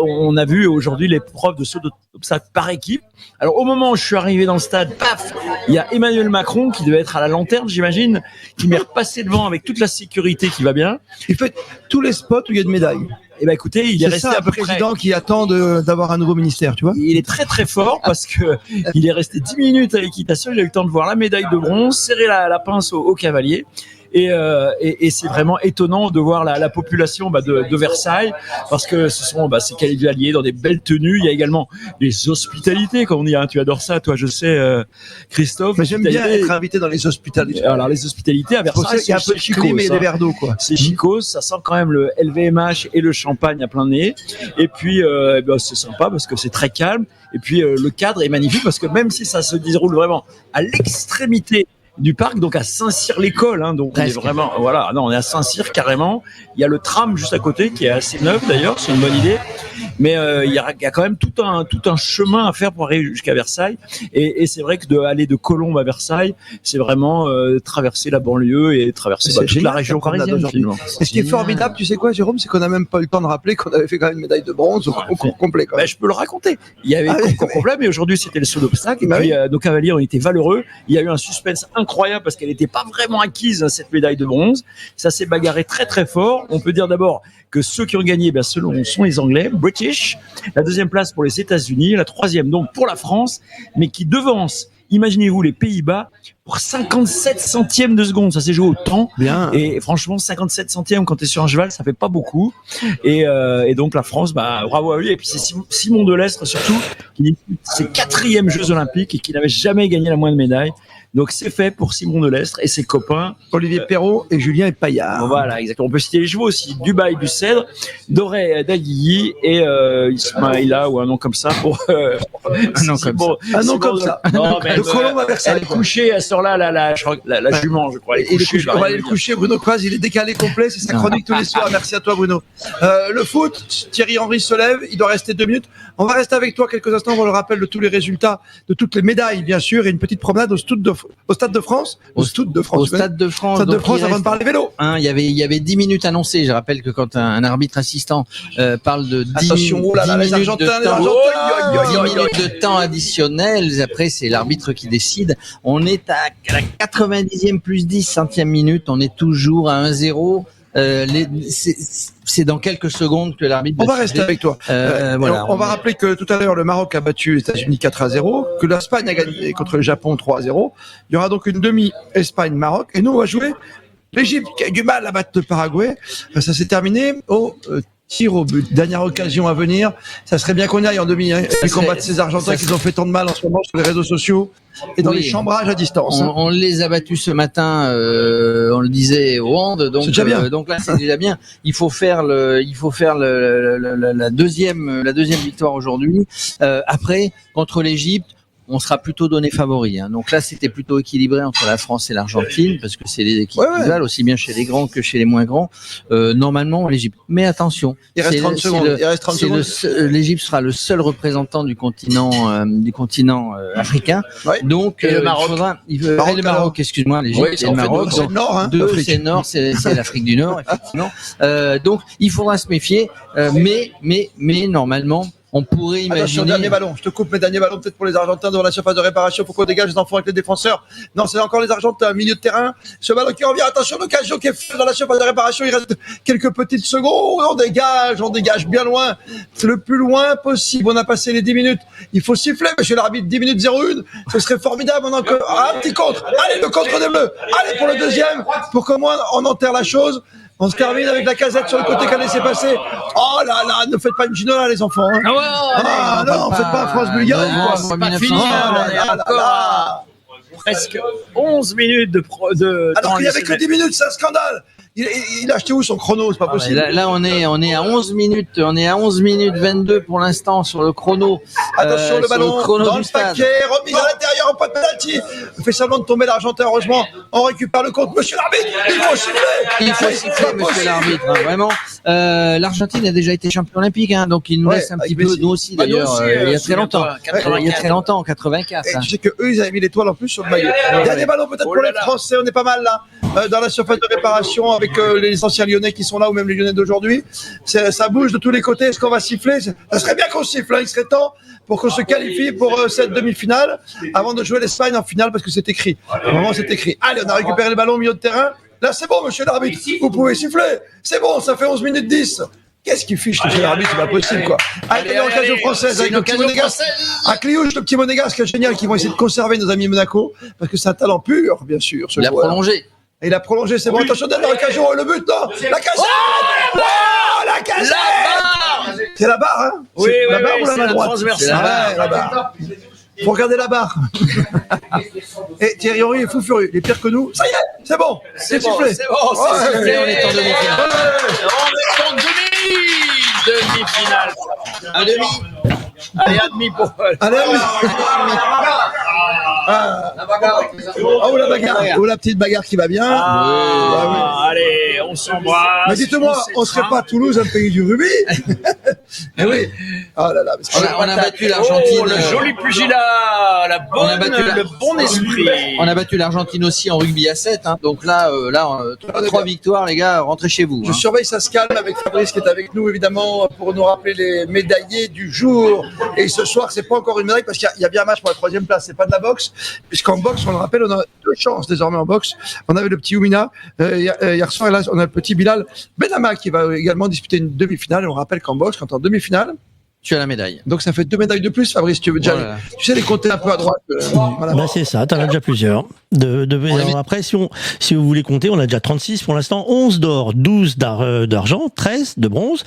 on a vu aujourd'hui l'épreuve de saut d'obstacle par équipe. Alors au moment où je suis arrivé dans le stade, paf, il y a Emmanuel Macron qui devait être à la lanterne, j'imagine, qui m'est repassé devant avec toute la sécurité qui va bien. Il fait tous les spots où il y a une médaille. Et écoutez, il est resté ça, à peu un président qui attend d'avoir un nouveau ministère, tu vois. Il est très très fort parce que il est resté 10 minutes à l'équitation, il a eu le temps de voir la médaille de bronze, serrer la pince au cavalier. Et c'est vraiment étonnant de voir la population de Versailles, parce que ce sont ces cavaliers dans des belles tenues. Il y a également les hospitalités, comme on dit, hein, tu adores ça, toi, je sais, Christophe. Mais j'aime bien être invité dans les hospitalités. Alors les hospitalités à Versailles, il y a un peu de clim et des verres d'eau, quoi. C'est chicos, ça sent quand même le LVMH et le champagne à plein nez. Et puis c'est sympa parce que c'est très calme. Et puis le cadre est magnifique parce que même si ça se déroule vraiment à l'extrémité du parc, donc à Saint-Cyr-l'École, hein, donc on est vraiment, voilà, non, on est à Saint-Cyr carrément. Il y a le tram juste à côté qui est assez neuf d'ailleurs, c'est une bonne idée. Mais il y a quand même tout un chemin à faire pour arriver jusqu'à Versailles. Et c'est vrai que d'aller de Colombes à Versailles, c'est vraiment traverser la banlieue et traverser toute la région parisienne. Et ce qui est formidable, tu sais quoi, Jérôme, c'est qu'on n'a même pas eu le temps de rappeler qu'on avait fait quand même une médaille de bronze au concours complet. Je peux le raconter. Il y avait un concours complet, mais aujourd'hui c'était le saut d'obstacle. Et puis nos cavaliers ont été valeureux. Il y a eu un suspense incroyable parce qu'elle n'était pas vraiment acquise, cette médaille de bronze. Ça s'est bagarré très très fort. On peut dire d'abord que ceux qui ont gagné, sont les Anglais, British. La deuxième place pour les États-Unis, la troisième donc pour la France, mais qui devance, imaginez-vous, les Pays-Bas pour 57 centièmes de seconde. Ça s'est joué au temps. Bien. Et franchement, 57 centièmes quand tu es sur un cheval, ça fait pas beaucoup. Et donc la France, bravo à lui. Et puis c'est Simon Delestre surtout, qui dispute ses 4e Jeux Olympiques et qui n'avait jamais gagné la moindre médaille. Donc c'est fait pour Simon Delestre et ses copains Olivier Perrault et Julien Paillard. Voilà, exactement. On peut citer les chevaux aussi, Dubaï du Cèdre, Doré d'Aguilly et Ismaïla, ou un nom comme ça pour un nom comme ça. Un nom comme ça. Non, mais de Colombes à Versailles. Elle est couchée à sort-là, la jument, je crois. On va aller le coucher. Bruno Kras, il est décalé complet. C'est sa chronique tous les soirs. Merci à toi, Bruno. Le foot, Thierry Henry se lève. Il doit rester 2 minutes. On va rester avec toi quelques instants. On le rappelle de tous les résultats, de toutes les médailles, bien sûr, et une petite promenade au Stade de France. Au Stade de France. Stade de France, avant de parler vélo. Il y avait 10 minutes annoncées. Je rappelle que quand un arbitre assistant parle de 10 minutes de temps additionnel, après c'est l'arbitre qui décide. On est à la 90e plus 10 centième minute. On est toujours à 1-0. C'est dans quelques secondes que l'arbitre. On va rester avec toi. Voilà, on va rappeler que tout à l'heure le Maroc a battu les États-Unis 4-0, que l'Espagne a gagné contre le Japon 3-0. Il y aura donc une demi Espagne-Maroc et nous on va jouer l'Égypte qui a du mal à battre le Paraguay. Ça s'est terminé au tir au but. Dernière occasion à venir. Ça serait bien qu'on y aille en demi, et combattre ces Argentins qui ont fait tant de mal en ce moment sur les réseaux sociaux et dans les chambrages à distance. On les a battus ce matin, on le disait au hand, donc donc là c'est déjà bien. Il faut faire la deuxième victoire aujourd'hui. Après contre l'Égypte, on sera plutôt donné favori. Donc là, c'était plutôt équilibré entre la France et l'Argentine, parce que c'est des équipes rivales, aussi bien chez les grands que chez les moins grands. Normalement, l'Égypte. Mais attention, il reste 30 secondes. L'Égypte sera le seul représentant du continent africain. Ouais. Donc, et le Maroc. Le Maroc, excuse-moi, l'Égypte et le Maroc. C'est le Nord, c'est le Nord, c'est l'Afrique du Nord, effectivement. Donc, il faudra se méfier. Mais normalement, on pourrait imaginer. Attention, dernier ballon. Je te coupe mes derniers ballons, peut-être pour les Argentins devant la surface de réparation. Faut qu'on dégage les enfants avec les défenseurs. Non, c'est encore les Argentins, milieu de terrain. Ce ballon qui revient. Attention, l'occasion qui est faite dans la surface de réparation. Il reste quelques petites secondes. On dégage bien loin. C'est le plus loin possible. On a passé les 10 minutes. Il faut siffler, monsieur l'arbitre. 10 minutes 01. Ce serait formidable. On a encore un petit contre. Allez, le contre des Bleus. Allez, pour le deuxième. Pour qu'au moins on enterre la chose. On se termine avec la casette sur le côté qu'elle a laissé passer. Oh là là, ne faites pas une ginola, les enfants. Non, faites pas France-Bulgarie. C'est pas fini. Presque 11 minutes de alors qu'il n'y avait que 10 minutes, c'est un scandale. Il a acheté où son chrono? C'est pas possible. Là, on est à 11 minutes. On est à 11 minutes 22 pour l'instant sur le chrono. Attention, le ballon dans le paquet, remise à l'intérieur, en pas de penalty. Il fait semblant de tomber l'Argentin, heureusement. On récupère le compte. Monsieur l'arbitre, il faut siffler, monsieur l'arbitre. Monsieur l'arbitre, vraiment. L'Argentine a déjà été champion olympique, donc il nous laisse un petit peu, nous aussi d'ailleurs, il y a très longtemps. Il y a très longtemps, en 84. Et tu sais que eux, ils avaient mis l'étoile en plus sur le maillot. Dernier ballon peut-être pour les Français, on est pas mal là. Dans la surface de réparation avec les anciens Lyonnais qui sont là ou même les Lyonnais d'aujourd'hui. Ça bouge de tous les côtés. Est-ce qu'on va siffler? Ça serait bien qu'on siffle. Il serait temps pour qu'on se qualifie pour cette demi-finale avant de jouer l'Espagne en finale parce que c'est écrit. Vraiment, c'est écrit. Allez, on a récupéré le ballon au milieu de terrain. Là, c'est bon, monsieur l'arbitre. Vous pouvez siffler. C'est bon, ça fait 11 minutes 10. Qu'est-ce qu'il fiche, monsieur l'arbitre? C'est pas possible, quoi. Allez, l'occasion française avec le petit Monégasque. À Cliouche, le petit Monégasque, génial, qui vont essayer de conserver nos amis Monaco parce que c'est un talent pur, bien sûr. Il a prolongé. Et il a prolongé, c'est bon. Attention, dernière occasion, le but, non. La casette. La casette. C'est la barre, hein. Oui, la barre ou la main droite? C'est la barre. Faut regarder la barre. Et Thierry Henry est fou furieux. Il est pire que nous. Ça y est, c'est bon. C'est sifflé. C'est bon, c'est sifflé. On est en demi-finale. On est en demi-finale. Un demi. Allez, un demi pour Paul. Allez, oui. La bagarre. Oh, la bagarre. Oh, la petite bagarre qui va bien. Allez, on s'embrasse. Mais dites-moi, on serait pas à Toulouse, un pays du rugby? Eh oui. Oh là là. On a battu l'Argentine. Oh, le joli pugilat, le bon esprit. On a battu l'Argentine aussi en rugby à 7. Donc là, 3 victoires, les gars, rentrez chez vous. Je surveille, ça se calme avec Fabrice qui est avec nous, évidemment, pour nous rappeler les médaillés du jour. Et ce soir, c'est pas encore une médaille parce qu'il y a bien un match pour la 3e place. C'est pas de la boxe, puisqu'en boxe, on le rappelle, on a 2 chances désormais en boxe. On avait le petit Oumina hier soir, et là, on a le petit Bilal Benama qui va également disputer une demi-finale. Et on rappelle qu'en boxe, quand en demi-finale, tu as la médaille. Donc ça fait 2 médailles de plus, Fabrice. Tu veux déjà, tu sais les compter un peu à droite. Voilà. Bah c'est ça, t'en as déjà plusieurs. Alors après, si vous voulez compter, on a déjà 36 pour l'instant, 11 d'or, 12 d'argent, 13 de bronze.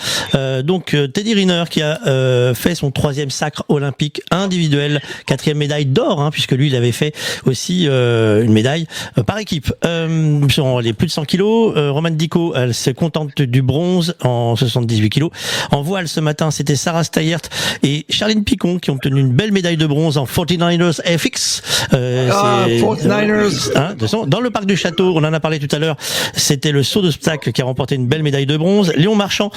Donc Teddy Riner qui a fait son 3e sacre olympique individuel, 4e médaille d'or, puisque lui il avait fait aussi une médaille par équipe. Sur les plus de 100 kilos, Romane Dico, elle se contente du bronze en 78 kilos. En voile ce matin, c'était Sarah Steyer Payert et Charline Picon qui ont obtenu une belle médaille de bronze en 49ers FX. 49ers. Dans le parc du Château, on en a parlé tout à l'heure, c'était le saut d'obstacle qui a remporté une belle médaille de bronze. Léon Marchand,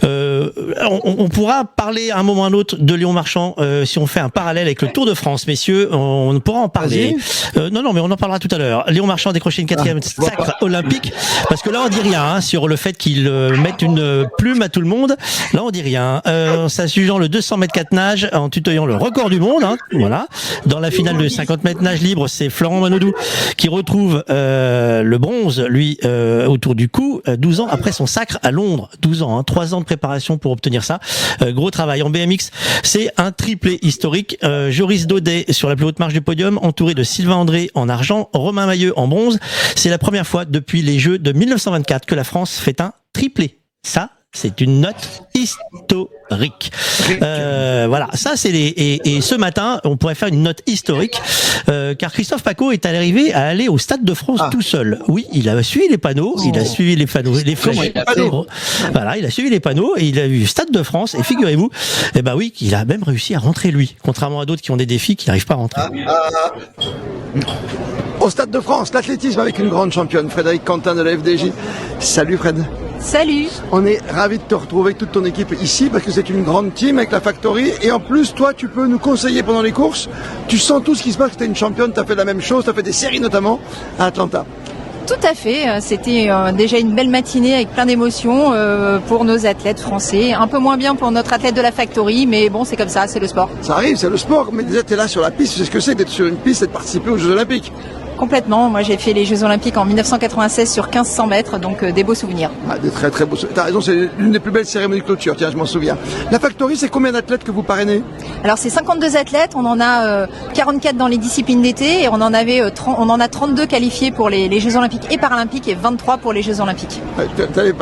on pourra parler à un moment ou à un autre de Léon Marchand si on fait un parallèle avec le Tour de France, messieurs, on pourra en parler. Non, mais on en parlera tout à l'heure. Léon Marchand a décroché une 4e sacre olympique, parce que là on dit rien sur le fait qu'il mette une plume à tout le monde. Là on dit rien. S'adjugeant le 200 mètres 4 nage en tutoyant le record du monde. Voilà. Dans la finale de 50 mètres nage libre, c'est Florent Manodou qui retrouve le bronze, lui, autour du cou, 12 ans après son sacre à Londres. 12 ans, 3 ans de préparation pour obtenir ça. Gros travail. En BMX, c'est un triplé historique. Joris Daudet sur la plus haute marche du podium, entouré de Sylvain André en argent, Romain Mailleux en bronze. C'est la première fois depuis les Jeux de 1924 que la France fait un triplé. Ça, c'est une note historique. Voilà, ça c'est et ce matin, on pourrait faire une note historique car Christophe Pacaud est arrivé à aller au Stade de France tout seul. Oui, il a suivi les panneaux, il a suivi les panneaux, les flèches. Voilà, il a suivi les panneaux et il a vu Stade de France et figurez-vous, oui, qu'il a même réussi à rentrer lui, contrairement à d'autres qui ont des défis qui n'arrivent pas à rentrer. Au Stade de France, l'athlétisme avec une grande championne, Frédéric Quentin de la FDJ. Salut Fred. Salut. On est ravis de te retrouver avec toute ton équipe ici parce que c'est une grande team avec la Factory et en plus toi tu peux nous conseiller pendant les courses. Tu sens tout ce qui se passe, tu es une championne, tu as fait la même chose, tu as fait des séries notamment à Atlanta. Tout à fait, c'était déjà une belle matinée avec plein d'émotions pour nos athlètes français. Un peu moins bien pour notre athlète de la Factory, mais bon c'est comme ça, c'est le sport. Ça arrive, c'est le sport, mais déjà tu es là sur la piste, tu sais ce que c'est d'être sur une piste et de participer aux Jeux Olympiques. Complètement. Moi, j'ai fait les Jeux Olympiques en 1996 sur 1500 mètres, donc des beaux souvenirs. Des très très beaux souvenirs. T'as raison, c'est l'une des plus belles cérémonies de clôture, tiens, je m'en souviens. La Factory, c'est combien d'athlètes que vous parrainez? Alors, c'est 52 athlètes, on en a 44 dans les disciplines d'été et on en a 32 qualifiés pour les Jeux Olympiques et Paralympiques et 23 pour les Jeux Olympiques.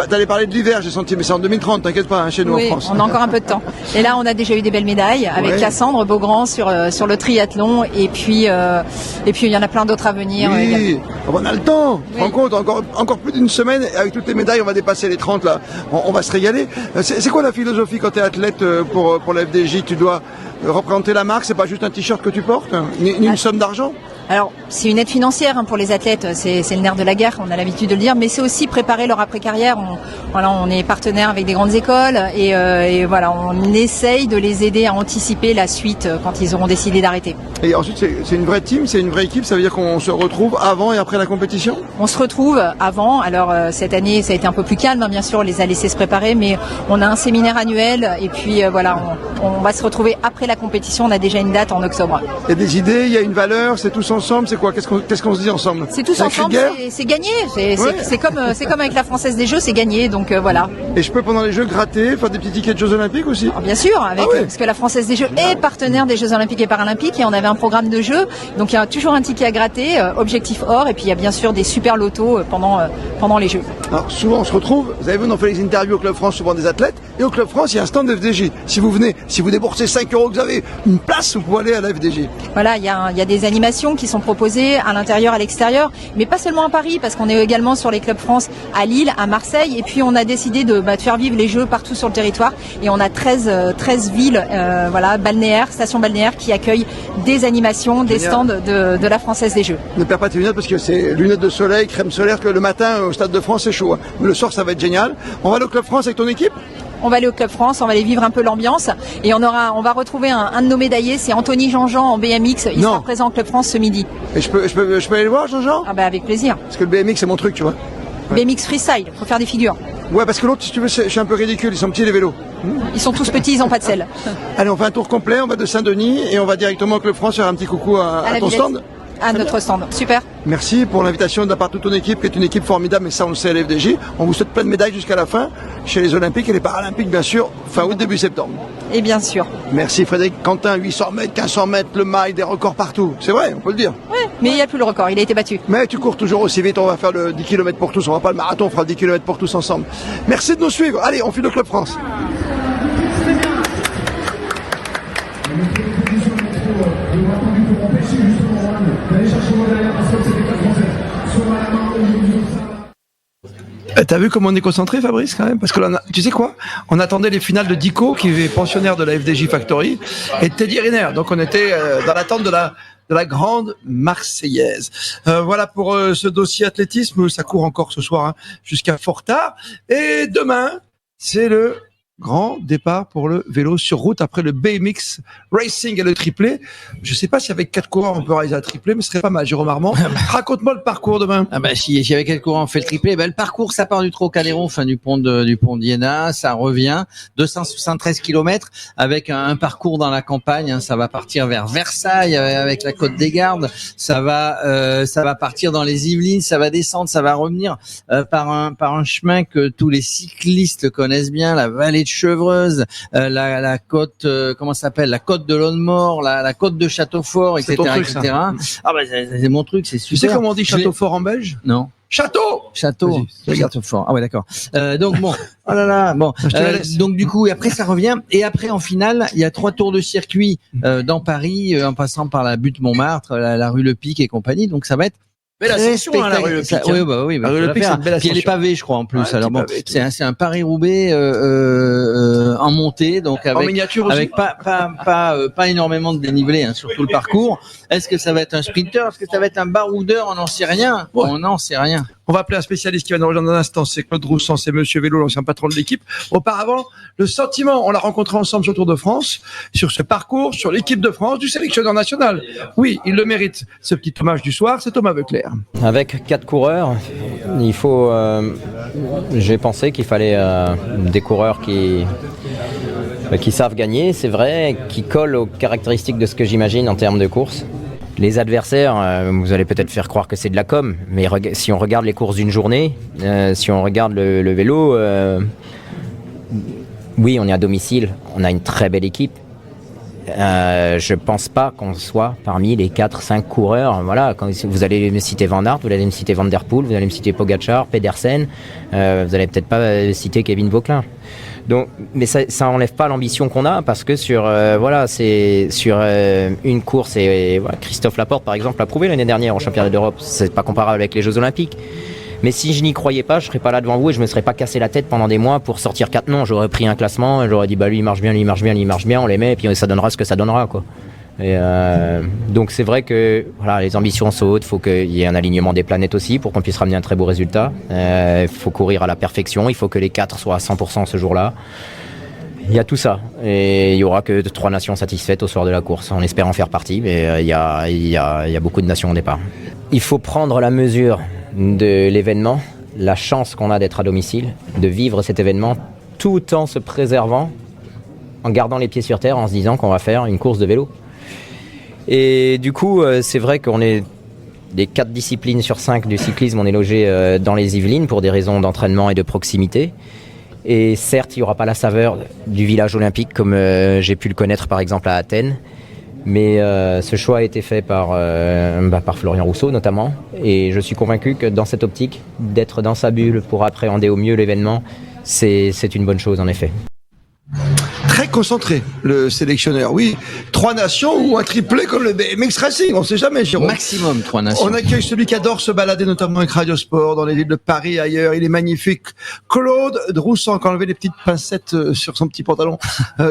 T'allais parler de l'hiver, j'ai senti, mais c'est en 2030, t'inquiète pas, chez nous en France. On a encore un peu de temps. Et là, on a déjà eu des belles médailles avec Cassandre Beaugrand sur le triathlon et puis il y en a plein d'autres à venir. Oui. On a le temps, tu te rends compte, encore plus d'une semaine, avec toutes les médailles, on va dépasser les 30 là, on va se régaler. C'est quoi la philosophie quand tu es athlète pour la FDJ? Tu dois représenter la marque, c'est pas juste un t-shirt que tu portes, ni une somme d'argent? Alors, c'est une aide financière pour les athlètes, c'est le nerf de la guerre, on a l'habitude de le dire, mais c'est aussi préparer leur après-carrière. On est partenaire avec des grandes écoles et voilà, on essaye de les aider à anticiper la suite quand ils auront décidé d'arrêter. Et ensuite, c'est une vraie team, c'est une vraie équipe, ça veut dire qu'on se retrouve avant et après la compétition? On se retrouve avant, alors cette année ça a été un peu plus calme, bien sûr, on les a laissés se préparer, mais on a un séminaire annuel et puis voilà, on va se retrouver après la compétition, on a déjà une date en octobre. Il y a des idées, il y a une valeur, c'est tous ensemble, c'est quoi? Qu'est-ce qu'on se dit ensemble? C'est tous ensemble, c'est gagné. C'est comme avec la Française des Jeux, c'est gagné. Donc voilà. Et je peux pendant les Jeux gratter, faire des petits tickets de Jeux Olympiques aussi? Alors, bien sûr, parce que la Française des Jeux est partenaire des Jeux Olympiques et Paralympiques et on avait un programme de jeux. Donc il y a toujours un ticket à gratter, objectif or, et puis il y a bien sûr des super lotos pendant les Jeux. Alors souvent on se retrouve, vous avez vu, on fait les interviews au Club France, souvent des athlètes, et au Club France il y a un stand de FDJ. Si vous venez, si vous déboursez 5 €, vous avez une place, vous pouvez aller à la FDJ. Voilà, il y a des animations qui sont proposées à l'intérieur, à l'extérieur, mais pas seulement à Paris, parce qu'on est également sur les Clubs France à Lille, à Marseille, et puis on a décidé de faire vivre les Jeux partout sur le territoire, et on a 13 villes, balnéaires, stations balnéaires qui accueillent des animations, des stands de la Française des Jeux. Ne perds pas tes lunettes parce que c'est lunettes de soleil, crème solaire, que le matin au Stade de France c'est chaud, mais le soir ça va être génial. On va aller au Club France avec ton équipe? On va aller au Club France, on va aller vivre un peu l'ambiance et on va retrouver un de nos médaillés, c'est Anthony Jean-Jean en BMX, il sera présent au Club France ce midi. Et je peux aller le voir, Jean-Jean? Ah bah avec plaisir. Parce que le BMX c'est mon truc, tu vois. BMX freestyle, faut faire des figures. Ouais, parce que l'autre, si tu veux, je suis un peu ridicule, ils sont petits les vélos. Ils sont tous petits, ils n'ont pas de selle. Allez, on fait un tour complet, on va de Saint-Denis et on va directement au Club France faire un petit coucou à ton stand. À notre stand, super. Merci pour l'invitation de la part de toute ton équipe, qui est une équipe formidable, mais ça on le sait à l'FDJ. On vous souhaite plein de médailles jusqu'à la fin, chez les Olympiques et les Paralympiques bien sûr, fin août, début septembre. Et bien sûr. Merci Frédéric Quentin, 800 mètres, 1500 mètres, le mail, des records partout. C'est vrai, on peut le dire. Oui, mais il n'y a plus le record, il a été battu. Mais tu cours toujours aussi vite, on va faire le 10 km pour tous, on va pas le marathon, on fera le 10 km pour tous ensemble. Merci de nous suivre, allez, on file le Club France. T'as vu comment on est concentré, Fabrice, quand même? Parce que là, tu sais quoi? On attendait les finales de Dico, qui est pensionnaire de la FDJ Factory, et de Teddy Riner. Donc on était dans l'attente de la grande Marseillaise. Voilà pour ce dossier athlétisme. Ça court encore ce soir jusqu'à fort tard. Et demain, c'est le grand départ pour le vélo sur route après le BMX Racing et le triplé. Je sais pas si avec 4 coureurs on peut réaliser un triplé, mais ce serait pas mal, Jérôme Armand. Raconte-moi le parcours demain. Si avec 4 coureurs on fait le triplé, le parcours ça part du Trocadéro, du pont d'Iéna, ça revient 273 km avec un parcours dans la campagne. Ça va partir vers Versailles avec la Côte des Gardes. Ça va partir dans les Yvelines, ça va descendre, ça va revenir par un chemin que tous les cyclistes connaissent bien, la vallée de Chevreuse, la côte, comment ça s'appelle, la côte de Lonnemort, la côte de Châteaufort, etc., truc, etc. C'est mon truc, c'est super. Tu sais comment on dit Châteaufort en belge? Non. Château, Châteaufort. Ah ouais, d'accord. Donc bon, oh là là, bon. Donc du coup, et après ça revient. Et après en finale, il y a 3 tours de circuit dans Paris, en passant par la butte Montmartre, la rue Le Pic et compagnie. Donc ça va être belle ascension, la rue Le Pic. Oui, la rue Le Pic, c'est une belle ascension. Puis elle est pavée, je crois, en plus. Alors bon, c'est un Paris-Roubaix en montée, donc avec en miniature aussi. Avec pas énormément de dénivelé sur tout le parcours. Est-ce que ça va être un sprinter? Est-ce que ça va être un baroudeur? On n'en sait rien. On n'en sait rien. On va appeler un spécialiste qui va nous rejoindre dans un instant. C'est Claude Roussan, c'est Monsieur Vélo, l'ancien patron de l'équipe. Auparavant, le sentiment, on l'a rencontré ensemble sur le Tour de France, sur ce parcours, sur l'équipe de France, du sélectionneur national. Oui, il le mérite. Ce petit hommage du soir, c'est Thomas Voeckler. Avec 4 coureurs, il faut. J'ai pensé qu'il fallait des coureurs qui savent gagner, c'est vrai, qui collent aux caractéristiques de ce que j'imagine en termes de course. Les adversaires, vous allez peut-être faire croire que c'est de la com, mais si on regarde les courses d'une journée, si on regarde le vélo, oui, on est à domicile, on a une très belle équipe. Je pense pas qu'on soit parmi les 4-5 coureurs. Voilà, quand vous allez me citer Van Aert, vous allez me citer Van Der Poel, vous allez me citer Pogačar, Pedersen, vous allez peut-être pas citer Kevin Vauquelin. Donc, mais ça enlève pas l'ambition qu'on a, parce que c'est sur une course, et voilà, Christophe Laporte par exemple l'a prouvé l'année dernière en championnat d'Europe. C'est pas comparable avec les Jeux Olympiques. Mais si je n'y croyais pas, je serais pas là devant vous et je me serais pas cassé la tête pendant des mois pour sortir 4 noms. J'aurais pris un classement, j'aurais dit lui il marche bien, on les met et puis ça donnera ce que ça donnera, quoi. Et donc c'est vrai que voilà, les ambitions sont hautes, il faut qu'il y ait un alignement des planètes aussi pour qu'on puisse ramener un très beau résultat. Il faut courir à la perfection, il faut que les 4 soient à 100% ce jour-là. Il y a tout ça et il n'y aura que 3 nations satisfaites au soir de la course. On espère en faire partie, mais il y a beaucoup de nations au départ. Il faut prendre la mesure de l'événement, la chance qu'on a d'être à domicile, de vivre cet événement tout en se préservant, en gardant les pieds sur terre, en se disant qu'on va faire une course de vélo. Et du coup, c'est vrai qu'on est des 4 disciplines sur 5 du cyclisme, on est logé dans les Yvelines pour des raisons d'entraînement et de proximité. Et certes, il n'y aura pas la saveur du village olympique comme j'ai pu le connaître par exemple à Athènes. Mais ce choix a été fait par Florian Rousseau notamment. Et je suis convaincu que dans cette optique, d'être dans sa bulle pour appréhender au mieux l'événement, c'est une bonne chose en effet. Très concentré, le sélectionneur. Oui, 3 nations ou un triplé comme le BMX Racing, on ne sait jamais, Jérôme. Maximum 3 nations. On accueille celui qui adore se balader, notamment avec Radio Sport, dans les villes de Paris et ailleurs. Il est magnifique. Claude Roussan, qui a enlevé les petites pincettes sur son petit pantalon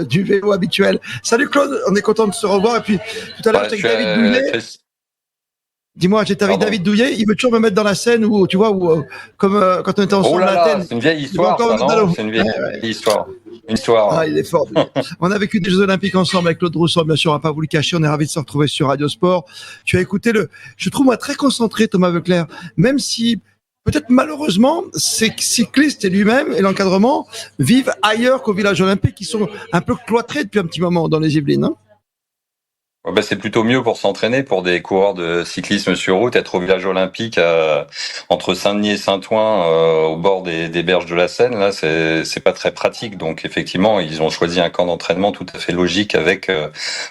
du vélo habituel. Salut Claude, on est content de se revoir. Et puis, tout à l'heure, j'étais avec David Douillet. Dis-moi, j'étais avec David Douillet, il veut toujours me mettre dans la scène où, tu vois, comme quand on était ensemble à Athènes. C'est une vieille histoire, ça, non ? C'est une vieille histoire. Une histoire. Ah, il est fort. On a vécu des Jeux Olympiques ensemble avec Claude Roussan, bien sûr, on n'a pas voulu le cacher. On est ravis de se retrouver sur Radio Sport. Tu as écouté je trouve moi très concentré, Thomas Voeckler, même si peut-être malheureusement, ces cyclistes et lui-même et l'encadrement vivent ailleurs qu'au village olympique, qui sont un peu cloîtrés depuis un petit moment dans les Yvelines. Hein. C'est plutôt mieux pour s'entraîner pour des coureurs de cyclisme sur route, être au village olympique entre Saint-Denis et Saint-Ouen au bord des berges de la Seine. Là, c'est pas très pratique. Donc effectivement, ils ont choisi un camp d'entraînement tout à fait logique avec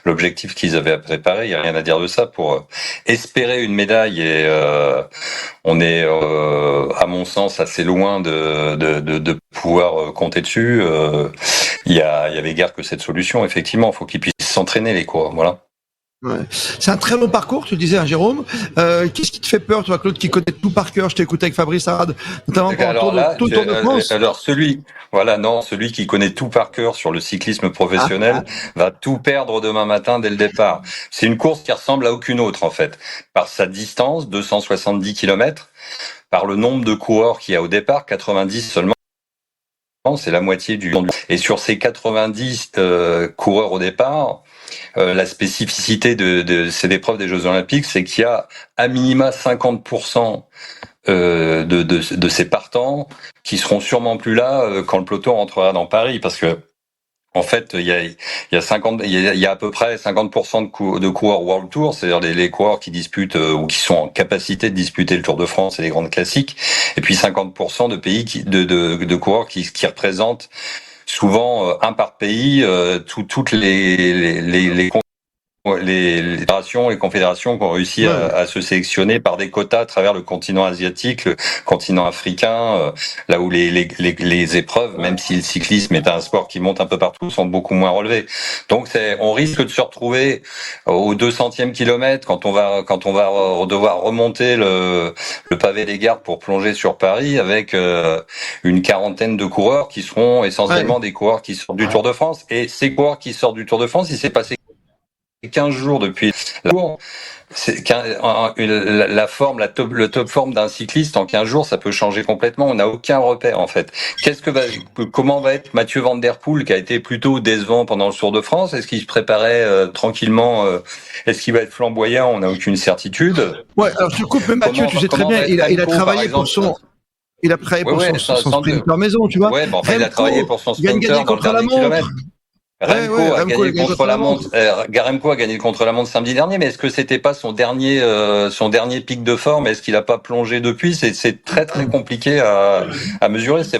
l'objectif qu'ils avaient à préparer. Il y a rien à dire de ça pour espérer une médaille. Et on est, à mon sens, assez loin de pouvoir compter dessus. Il y avait guère que cette solution. Effectivement, il faut qu'ils puissent s'entraîner les coureurs. Voilà. Ouais. C'est un très long parcours, tu le disais, hein, Jérôme. Qu'est-ce qui te fait peur, toi, Claude, qui connaît tout par cœur? Je t'ai écouté avec Fabrice Arad, notamment pendant tout le Tour de France. Alors celui qui connaît tout par cœur sur le cyclisme professionnel va tout perdre demain matin dès le départ. C'est une course qui ressemble à aucune autre, en fait. Par sa distance, 270 km, par le nombre de coureurs qu'il y a au départ, 90 seulement. C'est la moitié du. Et sur ces 90 coureurs au départ, la spécificité de cette épreuve des Jeux Olympiques, c'est qu'il y a à minima 50% de ces partants qui seront sûrement plus là quand le peloton rentrera dans Paris, parce que en fait, il y a à peu près 50% de coureurs World Tour, c'est-à-dire les coureurs qui disputent ou qui sont en capacité de disputer le Tour de France et les grandes classiques, et puis 50% de pays de coureurs qui représentent souvent un par pays, toutes les fédérations et confédérations qui ont réussi à se sélectionner par des quotas à travers le continent asiatique, le continent africain, là où les épreuves, même si le cyclisme est un sport qui monte un peu partout, sont beaucoup moins relevées. Donc on risque de se retrouver au 200e kilomètre quand on va devoir remonter le pavé des Gardes pour plonger sur Paris avec une quarantaine de coureurs qui seront essentiellement des coureurs qui sortent du Tour de France. Et ces coureurs qui sortent du Tour de France, il s'est passé 15 jours depuis la course. Le top forme d'un cycliste en 15 jours, ça peut changer complètement. On n'a aucun repère, en fait. Comment va être Mathieu Van Der Poel, qui a été plutôt décevant pendant le Tour de France? Est-ce qu'il se préparait tranquillement? Est-ce qu'il va être flamboyant? On n'a aucune certitude. Ouais, alors je te coupe, mais Mathieu, tu sais très bien, il a travaillé pour son. Il a travaillé pour son sprinter maison, tu vois. Ouais, bon, il a travaillé pour son sprinter dans le dernier kilomètre. Remco a gagné contre la montre. Remco a gagné contre la montre samedi dernier, mais est-ce que c'était pas son dernier pic de forme? Est-ce qu'il a pas plongé depuis? C'est très très compliqué à mesurer. C'est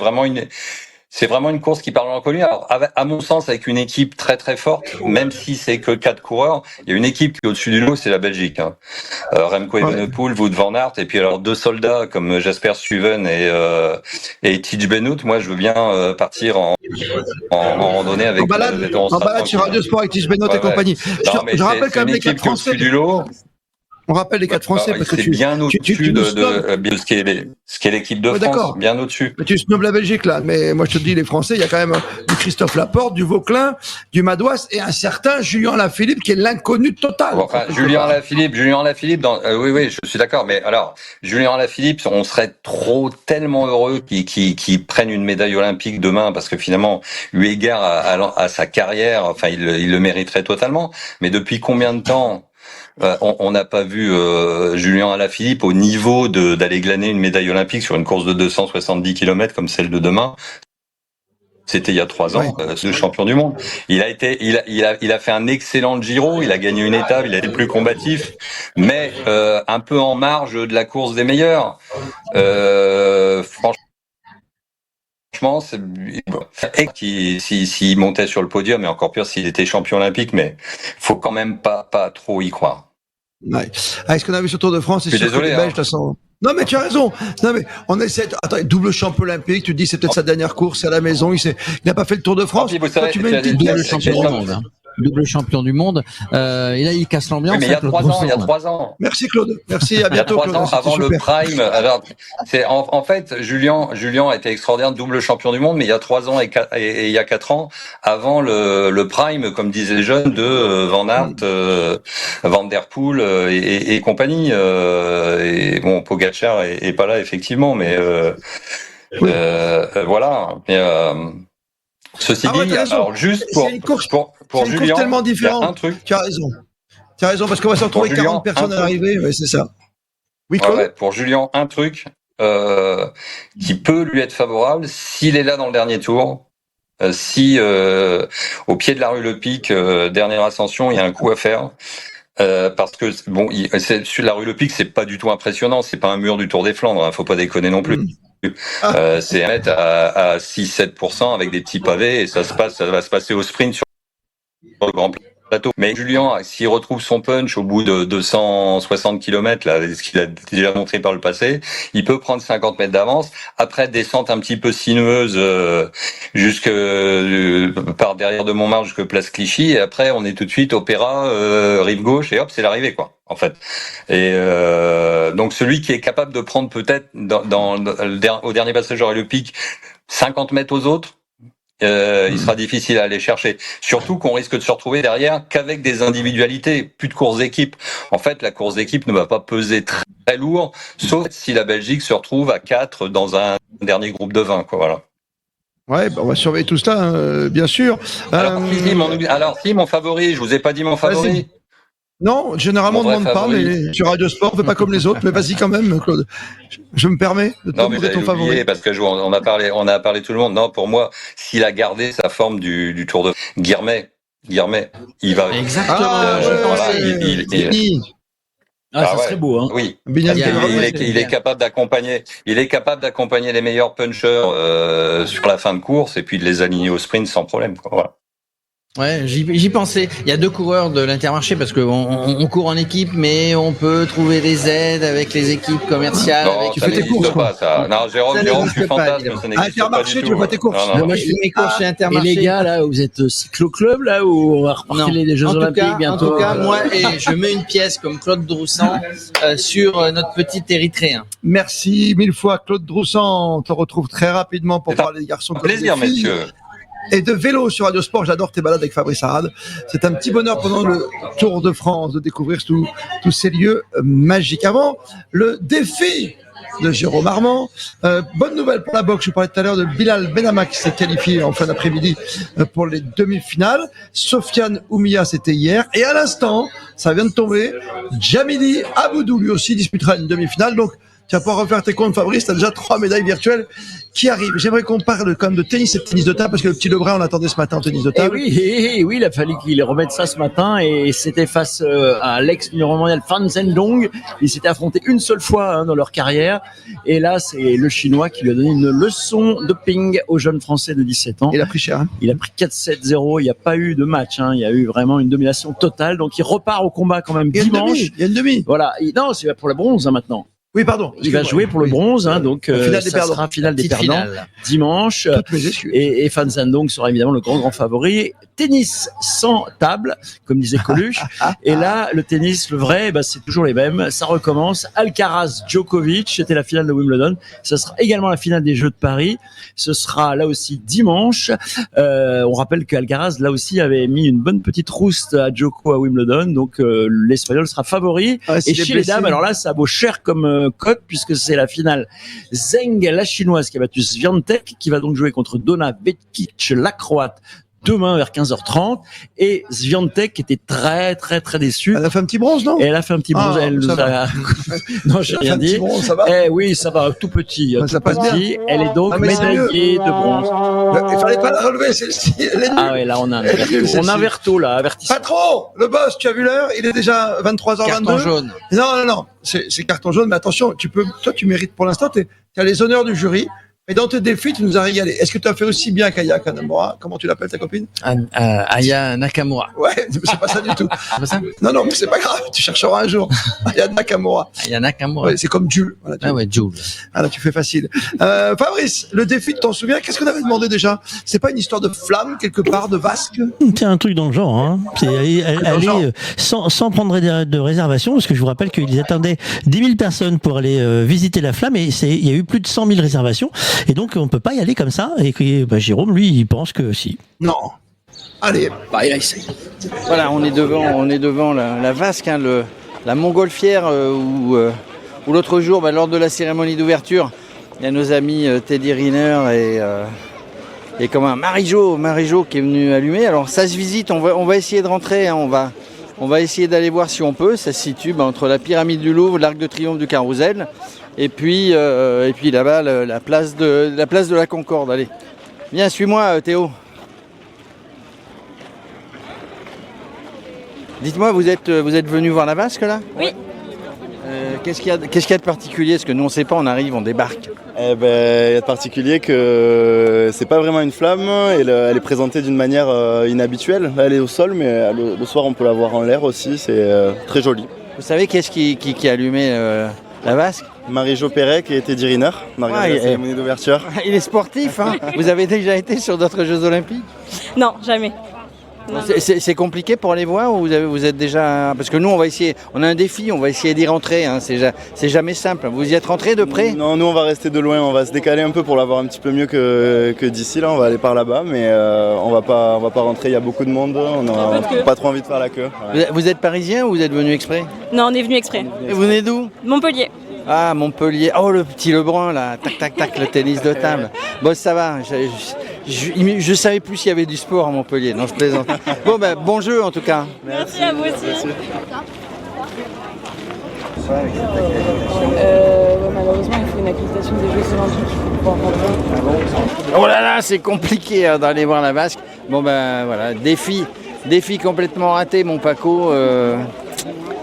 vraiment une course qui parle en inconnu. Alors, à mon sens, avec une équipe très très forte, même si c'est que 4 coureurs, il y a une équipe qui est au-dessus du lot, c'est la Belgique. Hein. Remco Evenepoel, Wout van Aert, et puis alors 2 soldats comme Jasper Stuyven et Tijdej Benoot. Moi, je veux bien partir en randonnée avec. En balade sur Radio Sport avec Tijdej Benoot et compagnie. Je rappelle quand même les 4 Français du lot. On rappelle les 4 Français parce que c'est bien au-dessus de ce qu'est l'équipe de France, bien au-dessus. Mais tu snobs la Belgique là, mais moi je te dis les Français, il y a quand même du Christophe Laporte, du Vauclin, du Madouas et un certain Julien Alaphilippe qui est l'inconnu total. Enfin, Julien Alaphilippe, oui, je suis d'accord, mais alors Julien Alaphilippe, on serait tellement heureux qu'il prenne une médaille olympique demain, parce que finalement, eu égard à sa carrière, enfin il le mériterait totalement. Mais depuis combien de temps on n'a pas vu Julien Alaphilippe au niveau d'aller glaner une médaille olympique sur une course de 270 km comme celle de demain? C'était il y a 3 ans, le champion du monde. Il a fait un excellent Giro, il a gagné une étape, il a été plus combatif, mais un peu en marge de la course des meilleurs. Franchement, s'il montait sur le podium, et encore pire s'il était champion olympique, mais faut quand même pas trop y croire. Ouais. Est-ce qu'on a vu ce Tour de France? Je suis désolé. De toute façon. Non, mais tu as raison. Non, mais on essaie. Attends, double champion olympique. Tu te dis c'est peut-être sa dernière course à la maison. Il n'a pas fait le Tour de France. Tu mets une petite double champion du monde. Double champion du monde. Et là, il casse l'ambiance. Oui, mais il y a 3 ans. Merci Claude. Merci. À bientôt. Il y a 3 ans avant le prime. Alors, en fait, Julien a été extraordinaire, double champion du monde, mais il y a 3 ans et il y a 4 ans avant le prime, comme disaient les jeunes, de Van Aert, Van Der Poel et compagnie. Et bon, Pogacar est pas là effectivement, mais voilà. Mais, ceci dit, alors juste pour Julien, course tellement différente. Il y a un truc. Tu as raison, parce qu'on va se retrouver 40 personnes à l'arrivée, ouais, c'est ça. Oui, Claude. Pour Julien, un truc qui peut lui être favorable s'il est là dans le dernier tour. Si au pied de la rue Le Pic, dernière ascension, il y a un coup à faire. Parce que bon, sur la rue Le Pic, c'est pas du tout impressionnant, c'est pas un mur du Tour des Flandres, hein, faut pas déconner non plus. C'est un mètre à 6-7% avec des petits pavés, et ça va se passer au sprint sur le Grand Plat. plateau. Mais Julien, s'il retrouve son punch au bout de 260 km, là, ce qu'il a déjà montré par le passé, il peut prendre 50 mètres d'avance. Après, descente un petit peu sinueuse jusque par derrière de Montmartre jusque place Clichy. Et après, on est tout de suite Opéra, rive gauche, et hop, c'est l'arrivée, quoi, en fait. Et donc, celui qui est capable de prendre peut-être au dernier passage Aurélie Le Pic 50 mètres aux autres, il sera difficile à aller chercher. Surtout qu'on risque de se retrouver derrière qu'avec des individualités, plus de course d'équipe. En fait, la course d'équipe ne va pas peser très, très lourd, sauf si la Belgique se retrouve à 4 dans un dernier groupe de 20, quoi, voilà. Ouais, on va surveiller tout cela, bien sûr. Alors, si, mon favori, je vous ai pas dit mon favori. Vas-y. Non, généralement, on ne demande pas, mais sur Radio Sport, on ne fait pas comme les autres. Mais vas-y quand même, Claude. Je me permets de te demander ton favori. Parce que on a parlé tout le monde. Non, pour moi, s'il a gardé sa forme du Tour de Guillermet, il va. Exactement. Ça serait beau, hein. Oui. Il est capable d'accompagner. Il est capable d'accompagner les meilleurs punchers sur la fin de course et puis de les aligner au sprint sans problème, quoi. Voilà. Ouais, j'y pensais. Il y a deux coureurs de l'Intermarché parce que on court en équipe, mais on peut trouver des aides avec les équipes commerciales. Non, tu fais tes courses, pas, ça. Non, Jérôme, tu fantasmes, ça n'existe pas du tout. Tu fais pas tes courses. Non, moi, je fais mes courses chez Intermarché. Et les gars, là, vous êtes cyclo-club, là, où on va repartir les Jeux Olympiques bientôt? En tout cas, moi, je mets une pièce comme Claude Droussant sur notre petit Érythréen. Merci mille fois, Claude Droussant. On te retrouve très rapidement pour parler des garçons. Plaisir, messieurs. Et de vélo sur Radio Sport. J'adore tes balades avec Fabrice Arad. C'est un petit bonheur pendant le Tour de France de découvrir tous ces lieux magiques. Avant, le défi de Jérôme Armand. Bonne nouvelle pour la boxe. Je parlais tout à l'heure de Bilal Benama qui s'est qualifié en fin d'après-midi pour les demi-finales. Sofiane Oumia, c'était hier. Et à l'instant, ça vient de tomber, Jamili Aboudou, lui aussi, disputera une demi-finale. Donc, tu vas pouvoir refaire tes comptes, Fabrice. Tu as déjà 3 médailles virtuelles qui arrivent. J'aimerais qu'on parle quand même de tennis et de tennis de table parce que le petit Lebrun, on l'attendait ce matin en tennis de table. Oui, il a fallu qu'il remette ça ce matin et c'était face à l'ex-numéro mondial Fan Zhendong. Ils s'étaient affrontés une seule fois dans leur carrière. Et là, c'est le Chinois qui lui a donné une leçon de ping au jeune Français de 17 ans. Il a pris cher. Hein. Il a pris 4-7-0. Il n'y a pas eu de match. Il y a eu vraiment une domination totale. Donc, il repart au combat quand même dimanche. Il y a une demi. Voilà. Non, c'est pour la bronze maintenant. Oui, pardon. Il va jouer pour le bronze, donc ça sera finale des perdants dimanche. Et Fan Zhendong sera évidemment le grand favori. Tennis sans table, comme disait Coluche. Et là, le tennis, le vrai, c'est toujours les mêmes. Ça recommence. Alcaraz, Djokovic, c'était la finale de Wimbledon. Ça sera également la finale des Jeux de Paris. Ce sera là aussi dimanche. On rappelle qu'Alcaraz, là aussi, avait mis une bonne petite rouste à Djoko à Wimbledon. Donc, l'Espagnol sera favori. Et chez les dames, alors là, ça vaut cher comme cote puisque c'est la finale. Zheng, la chinoise qui a battu Swiatek, qui va donc jouer contre Donna Vekic, la croate, demain vers 15h30. Et Swiatek qui était très très très déçue. Elle a fait un petit bronze, non? Et elle a fait un petit bronze. Elle nous a... Non, j'ai rien dit. Bronze, ça va oui, ça va, tout petit. Ça passe bien. Elle est donc médaillée de bronze. Il fallait pas la relever, celle-ci. Ah ouais, là on a un Verto. On a un Verto, là, avertissement. Patron, le boss, tu as vu l'heure? Il est déjà 23h22. Carton jaune. Non. C'est carton jaune, mais attention, toi, tu mérites pour l'instant, tu as les honneurs du jury. Et dans tes défis, tu nous as régalé. Est-ce que tu as fait aussi bien qu'Aya Kanamura? Comment tu l'appelles, ta copine? Aya Nakamura. Ouais, c'est pas ça du tout. C'est pas ça? Non, mais c'est pas grave. Tu chercheras un jour. Aya Nakamura. Aya Nakamura. Ouais, c'est comme Jules. Voilà, Jules. Ah là, tu fais facile. Fabrice, le défi, tu t'en souviens? Qu'est-ce qu'on avait demandé déjà? C'est pas une histoire de flamme, quelque part, de vasque? C'est un truc dans le genre, hein. C'est aller sans prendre de réservation, parce que je vous rappelle qu'ils attendaient 10 000 personnes pour aller visiter la flamme, et il y a eu plus de 100 000 réservations. Et donc, on peut pas y aller comme ça. Et Jérôme, lui, il pense que si. Non. Allez. Il essaye. Voilà, on est devant la vasque, la montgolfière, où l'autre jour, lors de la cérémonie d'ouverture, il y a nos amis Teddy Riner et Marie-Jo qui est venu allumer. Alors, ça se visite. On va essayer de rentrer. Hein, on va essayer d'aller voir si on peut. Ça se situe entre la pyramide du Louvre, l'Arc de Triomphe du Carrousel. Et puis là-bas, la place de la Concorde. Allez, viens, suis-moi, Théo. Dites-moi, vous êtes venu voir la vasque, là? Oui. Qu'est-ce qu'il y a de particulier? Parce que nous, on ne sait pas, on arrive, on débarque. Eh ben, il y a de particulier que c'est pas vraiment une flamme, elle est présentée d'une manière inhabituelle. Là, elle est au sol, mais le soir on peut la voir en l'air aussi, c'est très joli. Vous savez qui est-ce qui a allumé la vasque? Marie-Jo Perret qui était Diriner, on a regardé la cérémonie d'ouverture. Il est sportif, hein. Vous avez déjà été sur d'autres Jeux Olympiques? Non, jamais. C'est compliqué pour aller voir ou vous êtes déjà... Parce que nous, on va essayer, on a un défi, on va essayer d'y rentrer, hein. C'est jamais simple. Vous y êtes rentré de près? Non, nous on va rester de loin, on va se décaler un peu pour l'avoir un petit peu mieux que d'ici, là on va aller par là-bas, mais on va pas rentrer, il y a beaucoup de monde, on n'a pas trop envie de faire la queue. Ouais. Vous êtes parisien ou vous êtes venu exprès? Non, on est venu exprès. Et vous venez d'où? Montpellier. Ah, Montpellier. Oh, le petit Lebrun, là. Tac, tac, tac, le tennis de table. Bon, ça va. Je savais plus s'il y avait du sport à Montpellier. Non, je plaisante. Bon, ben, bon jeu, en tout cas. Merci à vous aussi. Merci. Malheureusement, il faut une accréditation des Jeux Olympiques pour pouvoir rentrer. Oh là là, c'est compliqué hein, d'aller voir la vasque. Bon, ben, voilà. Défi complètement raté, mon Paco.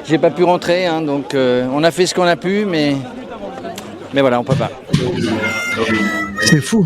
J'ai pas pu rentrer, hein, donc on a fait ce qu'on a pu, mais voilà, on peut pas. C'est fou.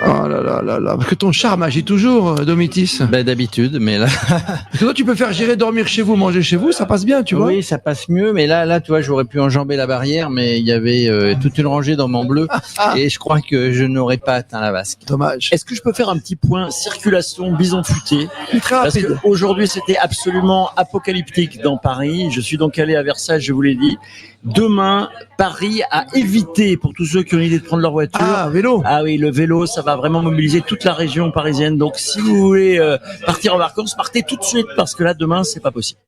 Oh là là là là. Parce que ton charme agit toujours, Domitis. Ben, d'habitude, mais là. Parce que toi, tu peux faire gérer dormir chez vous, manger chez vous, ça passe bien, tu vois. Oui, ça passe mieux, mais là, tu vois, j'aurais pu enjamber la barrière, mais il y avait toute une rangée dans mon bleu, et je crois que je n'aurais pas atteint la vasque. Dommage. Est-ce que je peux faire un petit point circulation bison futé? Très Parce rapide. qu'aujourd'hui, c'était absolument apocalyptique dans Paris. Je suis donc allé à Versailles, je vous l'ai dit. Demain, Paris à éviter pour tous ceux qui ont l'idée de prendre leur voiture. Ah, vélo. Ah oui, le vélo, ça va vraiment mobiliser toute la région parisienne. Donc, si vous voulez partir en vacances, partez tout de suite parce que là, demain, c'est pas possible.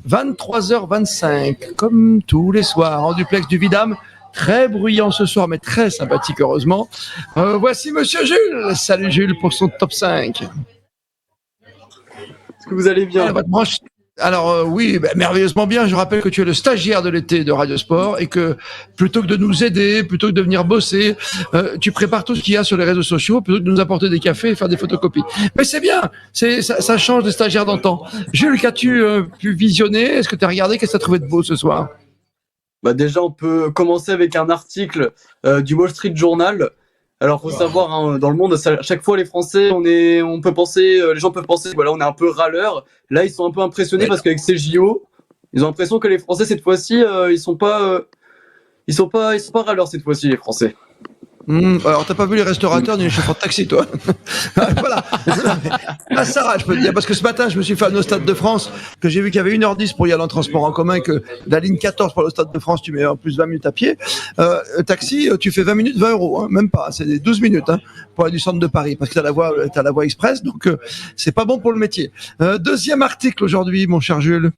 23h25, comme tous les soirs, en duplex du Vidam. Très bruyant ce soir, mais très sympathique, heureusement. Voici Monsieur Jules. Salut Jules pour son top 5. Est-ce que vous allez bien? Votre branche... Alors oui, merveilleusement bien. Je rappelle que tu es le stagiaire de l'été de Radio Sport et que plutôt que de nous aider, plutôt que de venir bosser, tu prépares tout ce qu'il y a sur les réseaux sociaux plutôt que de nous apporter des cafés et faire des photocopies. Mais c'est bien, ça change des stagiaires d'antan. Jules, qu'as-tu pu visionner? Est-ce que tu as regardé? Qu'est-ce que tu as trouvé de beau ce soir? Bah déjà, on peut commencer avec un article du Wall Street Journal. Alors, faut savoir, hein, dans le monde, à chaque fois, les Français, les gens peuvent penser, voilà, on est un peu râleurs. Là, ils sont un peu impressionnés parce qu'avec ces JO, ils ont l'impression que les Français, cette fois-ci, ils sont pas râleurs cette fois-ci, les Français. Alors, t'as pas vu les restaurateurs ni les chauffeurs de taxi, toi? Voilà. Ah, Sarah, je peux te dire, parce que ce matin, je me suis fait au Stade de France, que j'ai vu qu'il y avait 1h10 pour y aller en transport en commun, que la ligne 14 pour le Stade de France, tu mets en plus 20 minutes à pied. Taxi, tu fais 20 minutes, 20 €, hein, même pas. C'est 12 minutes, hein, pour aller du centre de Paris, parce que t'as la voie express, donc c'est pas bon pour le métier. Deuxième article aujourd'hui, mon cher Jules.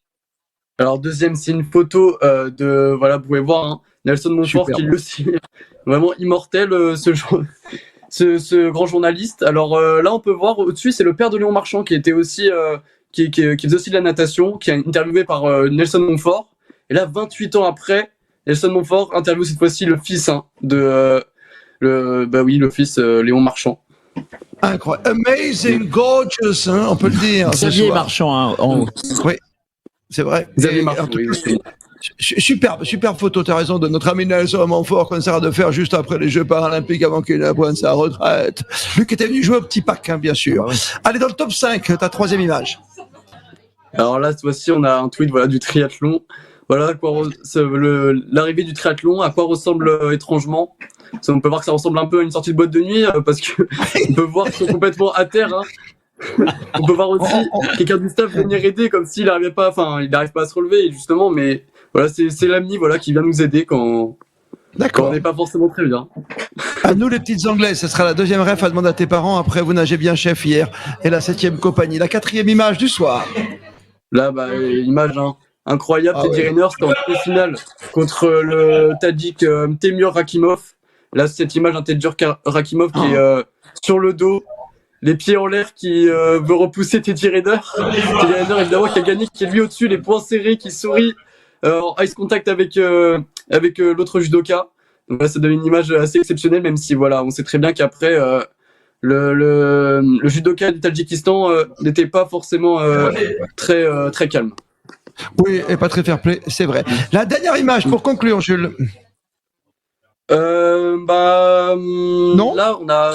Alors, deuxième, c'est une photo voilà, vous pouvez voir, hein, Nelson Montfort qui lui aussi vraiment immortel, ce grand journaliste. Alors là, on peut voir au-dessus, c'est le père de Léon Marchand qui était aussi qui faisait aussi de la natation, qui est interviewé par Nelson Montfort. Et là, 28 ans après, Nelson Montfort interviewe cette fois-ci le fils le fils Léon Marchand. Incroyable, amazing, gorgeous, hein, on peut le dire. Xavier Marchand, hein, en haut. Oui, c'est vrai. Xavier Marchand, oui. Superbe photo, t'as raison, de notre ami Nelson Montfort qu'on essaiera de faire juste après les Jeux Paralympiques avant qu'il ne prenne sa retraite. Lui qui était venu jouer au petit pack, hein, bien sûr. Allez, dans le top 5, ta troisième image. Alors là, cette fois-ci, on a un tweet du triathlon. Voilà l'arrivée du triathlon, à quoi ressemble étrangement. On peut voir que ça ressemble un peu à une sortie de boîte de nuit parce que on peut voir qu'ils sont complètement à terre. Hein. On peut voir aussi quelqu'un du staff venir aider comme s'il n'arrive pas à se relever justement, mais voilà, c'est l'ami qui vient nous aider quand on n'est pas forcément très bien. À nous les petites Anglaises, ce sera la deuxième ref à demander à tes parents. Après, vous nagez bien chef hier et la 7e compagnie. La 4e image du soir. Là, image incroyable. Teddy Riner, c'était en demi-finale contre le Tadjik Temur Rakimov. Là, cette image d'un Temur Rakimov qui est sur le dos, les pieds en l'air, qui veut repousser Teddy Riner. Teddy Riner, évidemment, qui a gagné, qui est lui au-dessus, les poings serrés, qui sourit en ice contact avec l'autre judoka. Donc là, ça donne une image assez exceptionnelle, même si on sait très bien qu'après le judoka du Tadjikistan n'était pas forcément très calme. Oui, et pas très fair-play, c'est vrai. La dernière image pour conclure, Jules. Non. Là, on va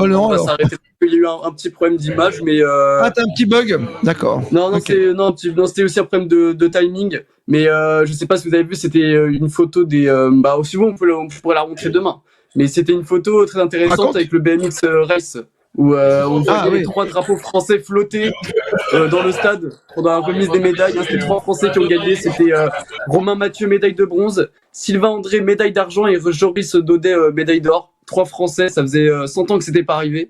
alors. s'arrêter. Il y a eu un petit problème d'image, mais. Ah, t'as un petit bug. D'accord. Non, Ok. c'était aussi un problème de timing. Mais je sais pas si vous avez vu, c'était une photo des. Aussi bon, on pourrait la montrer demain. Mais c'était une photo très intéressante avec le BMX Race où on voyait les 3 drapeaux français flotter dans le stade pendant la remise des médailles. C'était 3 Français qui ont gagné. C'était Romain Mathieu, médaille de bronze, Sylvain André, médaille d'argent et Joris Daudet, médaille d'or. 3 Français, ça faisait 100 ans que c'était pas arrivé.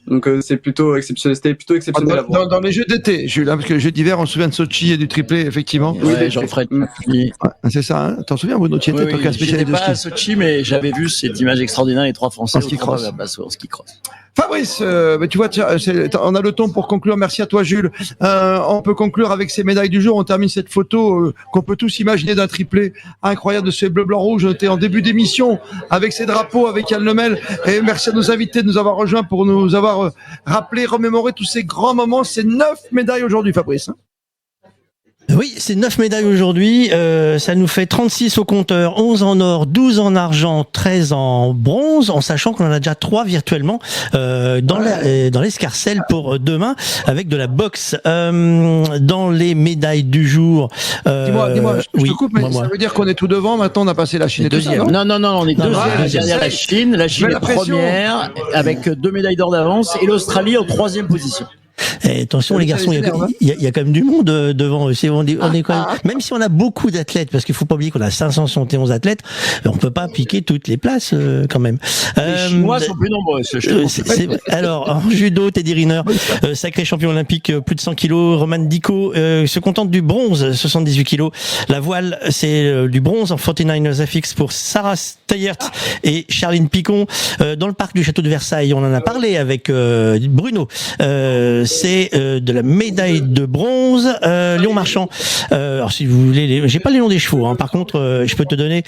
Donc c'est plutôt exceptionnel. C'était plutôt exceptionnel à voir. Dans les jeux d'été, Jules, parce que les jeux d'hiver, on se souvient de Sochi et du triplé, effectivement. Oui, Jean-Fred. C'est ça, hein. T'en souviens, Bruno? Tu étais Oui, j'étais pas à Sochi, mais j'avais vu cette image extraordinaire, les 3 Français en ski cross. En ski cross. Fabrice, tu vois, on a le temps pour conclure. Merci à toi, Jules. On peut conclure avec ces médailles du jour. On termine cette photo qu'on peut tous imaginer d'un triplé incroyable de ces bleus, blancs, rouges. On était en début d'émission avec ces drapeaux, avec Yann Lemel. Et merci à nos invités de nous avoir rejoints pour nous avoir rappelé, remémoré tous ces grands moments. C'est 9 médailles aujourd'hui, Fabrice. Oui, c'est 9 médailles aujourd'hui. Ça nous fait 36 au compteur, 11 en or, 12 en argent, 13 en bronze, en sachant qu'on en a déjà 3 virtuellement dans l'escarcelle pour demain, avec de la boxe. Dans les médailles du jour... Dis-moi, je te coupe, mais ça veut dire qu'on est tout devant. Maintenant, on a passé la Chine et tout ça, deuxième. Non, on est deuxième derrière la Chine. La Chine est première, avec 2 médailles d'or d'avance, et l'Australie en 3e position. Et attention les garçons, il y a quand même du monde devant. On est quand même, même si on a beaucoup d'athlètes, parce qu'il faut pas oublier qu'on a 571 athlètes, on peut pas piquer toutes les places quand même. Les Chinois sont plus nombreux. C'est vrai. Alors en judo, Teddy Riner, sacré champion olympique, plus de 100 kilos. Roman Dico se contente du bronze, 78 kilos. La voile, c'est du bronze en 49ers FX pour Sarah Steyert et Charline Picon. Dans le parc du château de Versailles, on en a parlé avec Bruno. C'est de la médaille de bronze. Léon Marchand. Alors si vous voulez, j'ai pas les noms des chevaux. Par contre, je peux te donner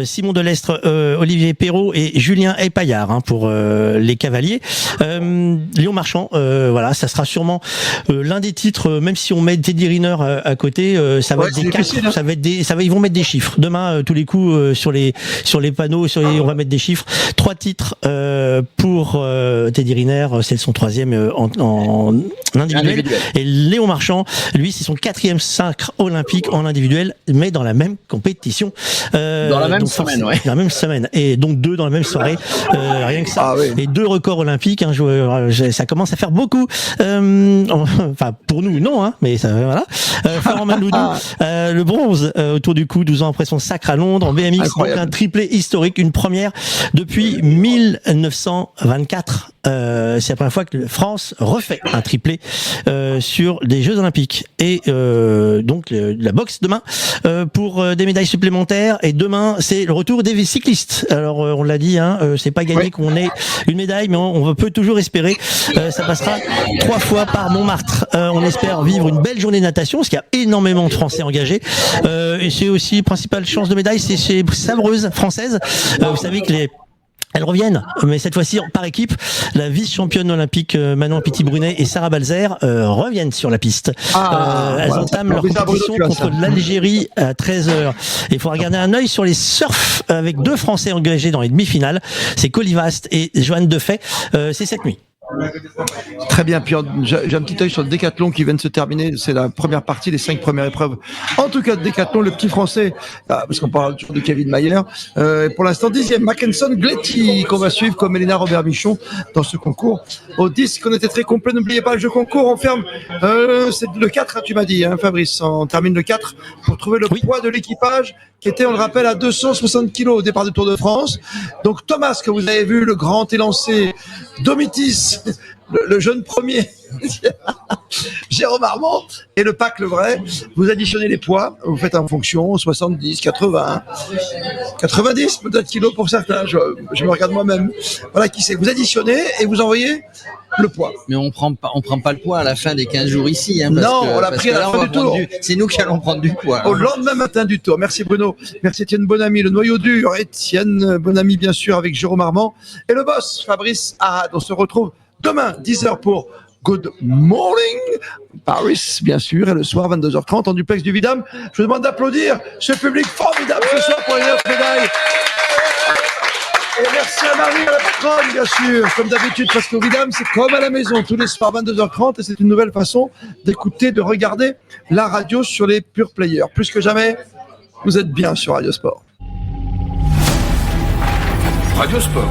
Simon Delestre, Olivier Perrault et Julien Epaillard pour les cavaliers. Léon Marchand, voilà, ça sera sûrement l'un des titres. Même si on met Teddy Riner à côté, ça va être des 4. Ça va être ils vont mettre des chiffres. Demain, tous les coups sur les panneaux, on va mettre des chiffres. 3 titres pour Teddy Riner, c'est son 3e en individuel. Et Léon Marchand, lui, c'est son 4e sacre olympique en individuel, mais dans la même compétition. Dans la même semaine, Dans la même semaine. Et donc 2 dans la même soirée. Rien que ça. Et 2 records olympiques. Ça commence à faire beaucoup. Enfin, pour nous, non, mais ça, voilà. Florent Mandoudou, le bronze autour du cou, 12 ans après son sacre à Londres en BMX. Donc un triplé historique, une première depuis 1924. C'est la première fois que France refait un triplé sur des Jeux Olympiques. Et donc la boxe demain pour des médailles supplémentaires. Et demain, c'est le retour des cyclistes. Alors on l'a dit, c'est pas gagné qu'on ait une médaille, mais on peut toujours espérer. Ça passera 3 fois par Montmartre. On espère vivre une belle journée de natation, parce qu'il y a énormément de Français engagés. Et c'est aussi principale chance de médaille, c'est chez Savreuse française. Vous savez que elles reviennent, mais cette fois-ci par équipe. La vice-championne olympique Manon Petit-Brunet et Sarah Balzer reviennent sur la piste. Elles entament leur compétition contre l'Algérie à 13h. Il faudra garder un œil sur les surf avec 2 Français engagés dans les demi-finales. C'est Colivast et Joanne Defay. C'est cette nuit. Très bien, puis j'ai un petit œil sur le décathlon qui vient de se terminer. C'est la première partie des 5 premières épreuves. En tout cas, de décathlon, le petit français, parce qu'on parle toujours de Kevin Mayer, pour l'instant 10e, Mackenson Gletty, qu'on va suivre comme Elena Robert-Michon dans ce concours. Au 10, qu'on était très complet, n'oubliez pas le jeu concours, on ferme, c'est le 4, tu m'as dit, Fabrice, on termine le 4 pour trouver le poids de l'équipage qui était, on le rappelle, à 260 kilos au départ du Tour de France. Donc Thomas, que vous avez vu, le grand élancé, Domitis, le jeune premier, Jérôme Armand, et le Pac le vrai. Vous additionnez les poids, vous faites en fonction, 70, 80, 90 peut-être kilos pour certains, je me regarde moi-même. Voilà qui c'est. Vous additionnez et vous envoyez le poids. Mais on prend pas le poids à la fin des 15 jours ici. On l'a pris à la fin du tour. C'est nous qui allons prendre du poids. Au lendemain matin du tour. Merci Bruno. Merci Étienne Bonamy, le noyau dur. Étienne Bonamy, bien sûr, avec Jérôme Armand. Et le boss, Fabrice Arad. On se retrouve demain, 10h pour Good Morning Paris, bien sûr. Et le soir, 22h30, en duplex du Vidam. Je vous demande d'applaudir ce public formidable ce soir pour les 9 médailles. Et merci à Marie, à la patronne, bien sûr, comme d'habitude, parce qu'au Vidam, c'est comme à la maison, tous les soirs 22h30, et c'est une nouvelle façon d'écouter, de regarder la radio sur les pure players. Plus que jamais, vous êtes bien sur Radio Sport. Radio Sport.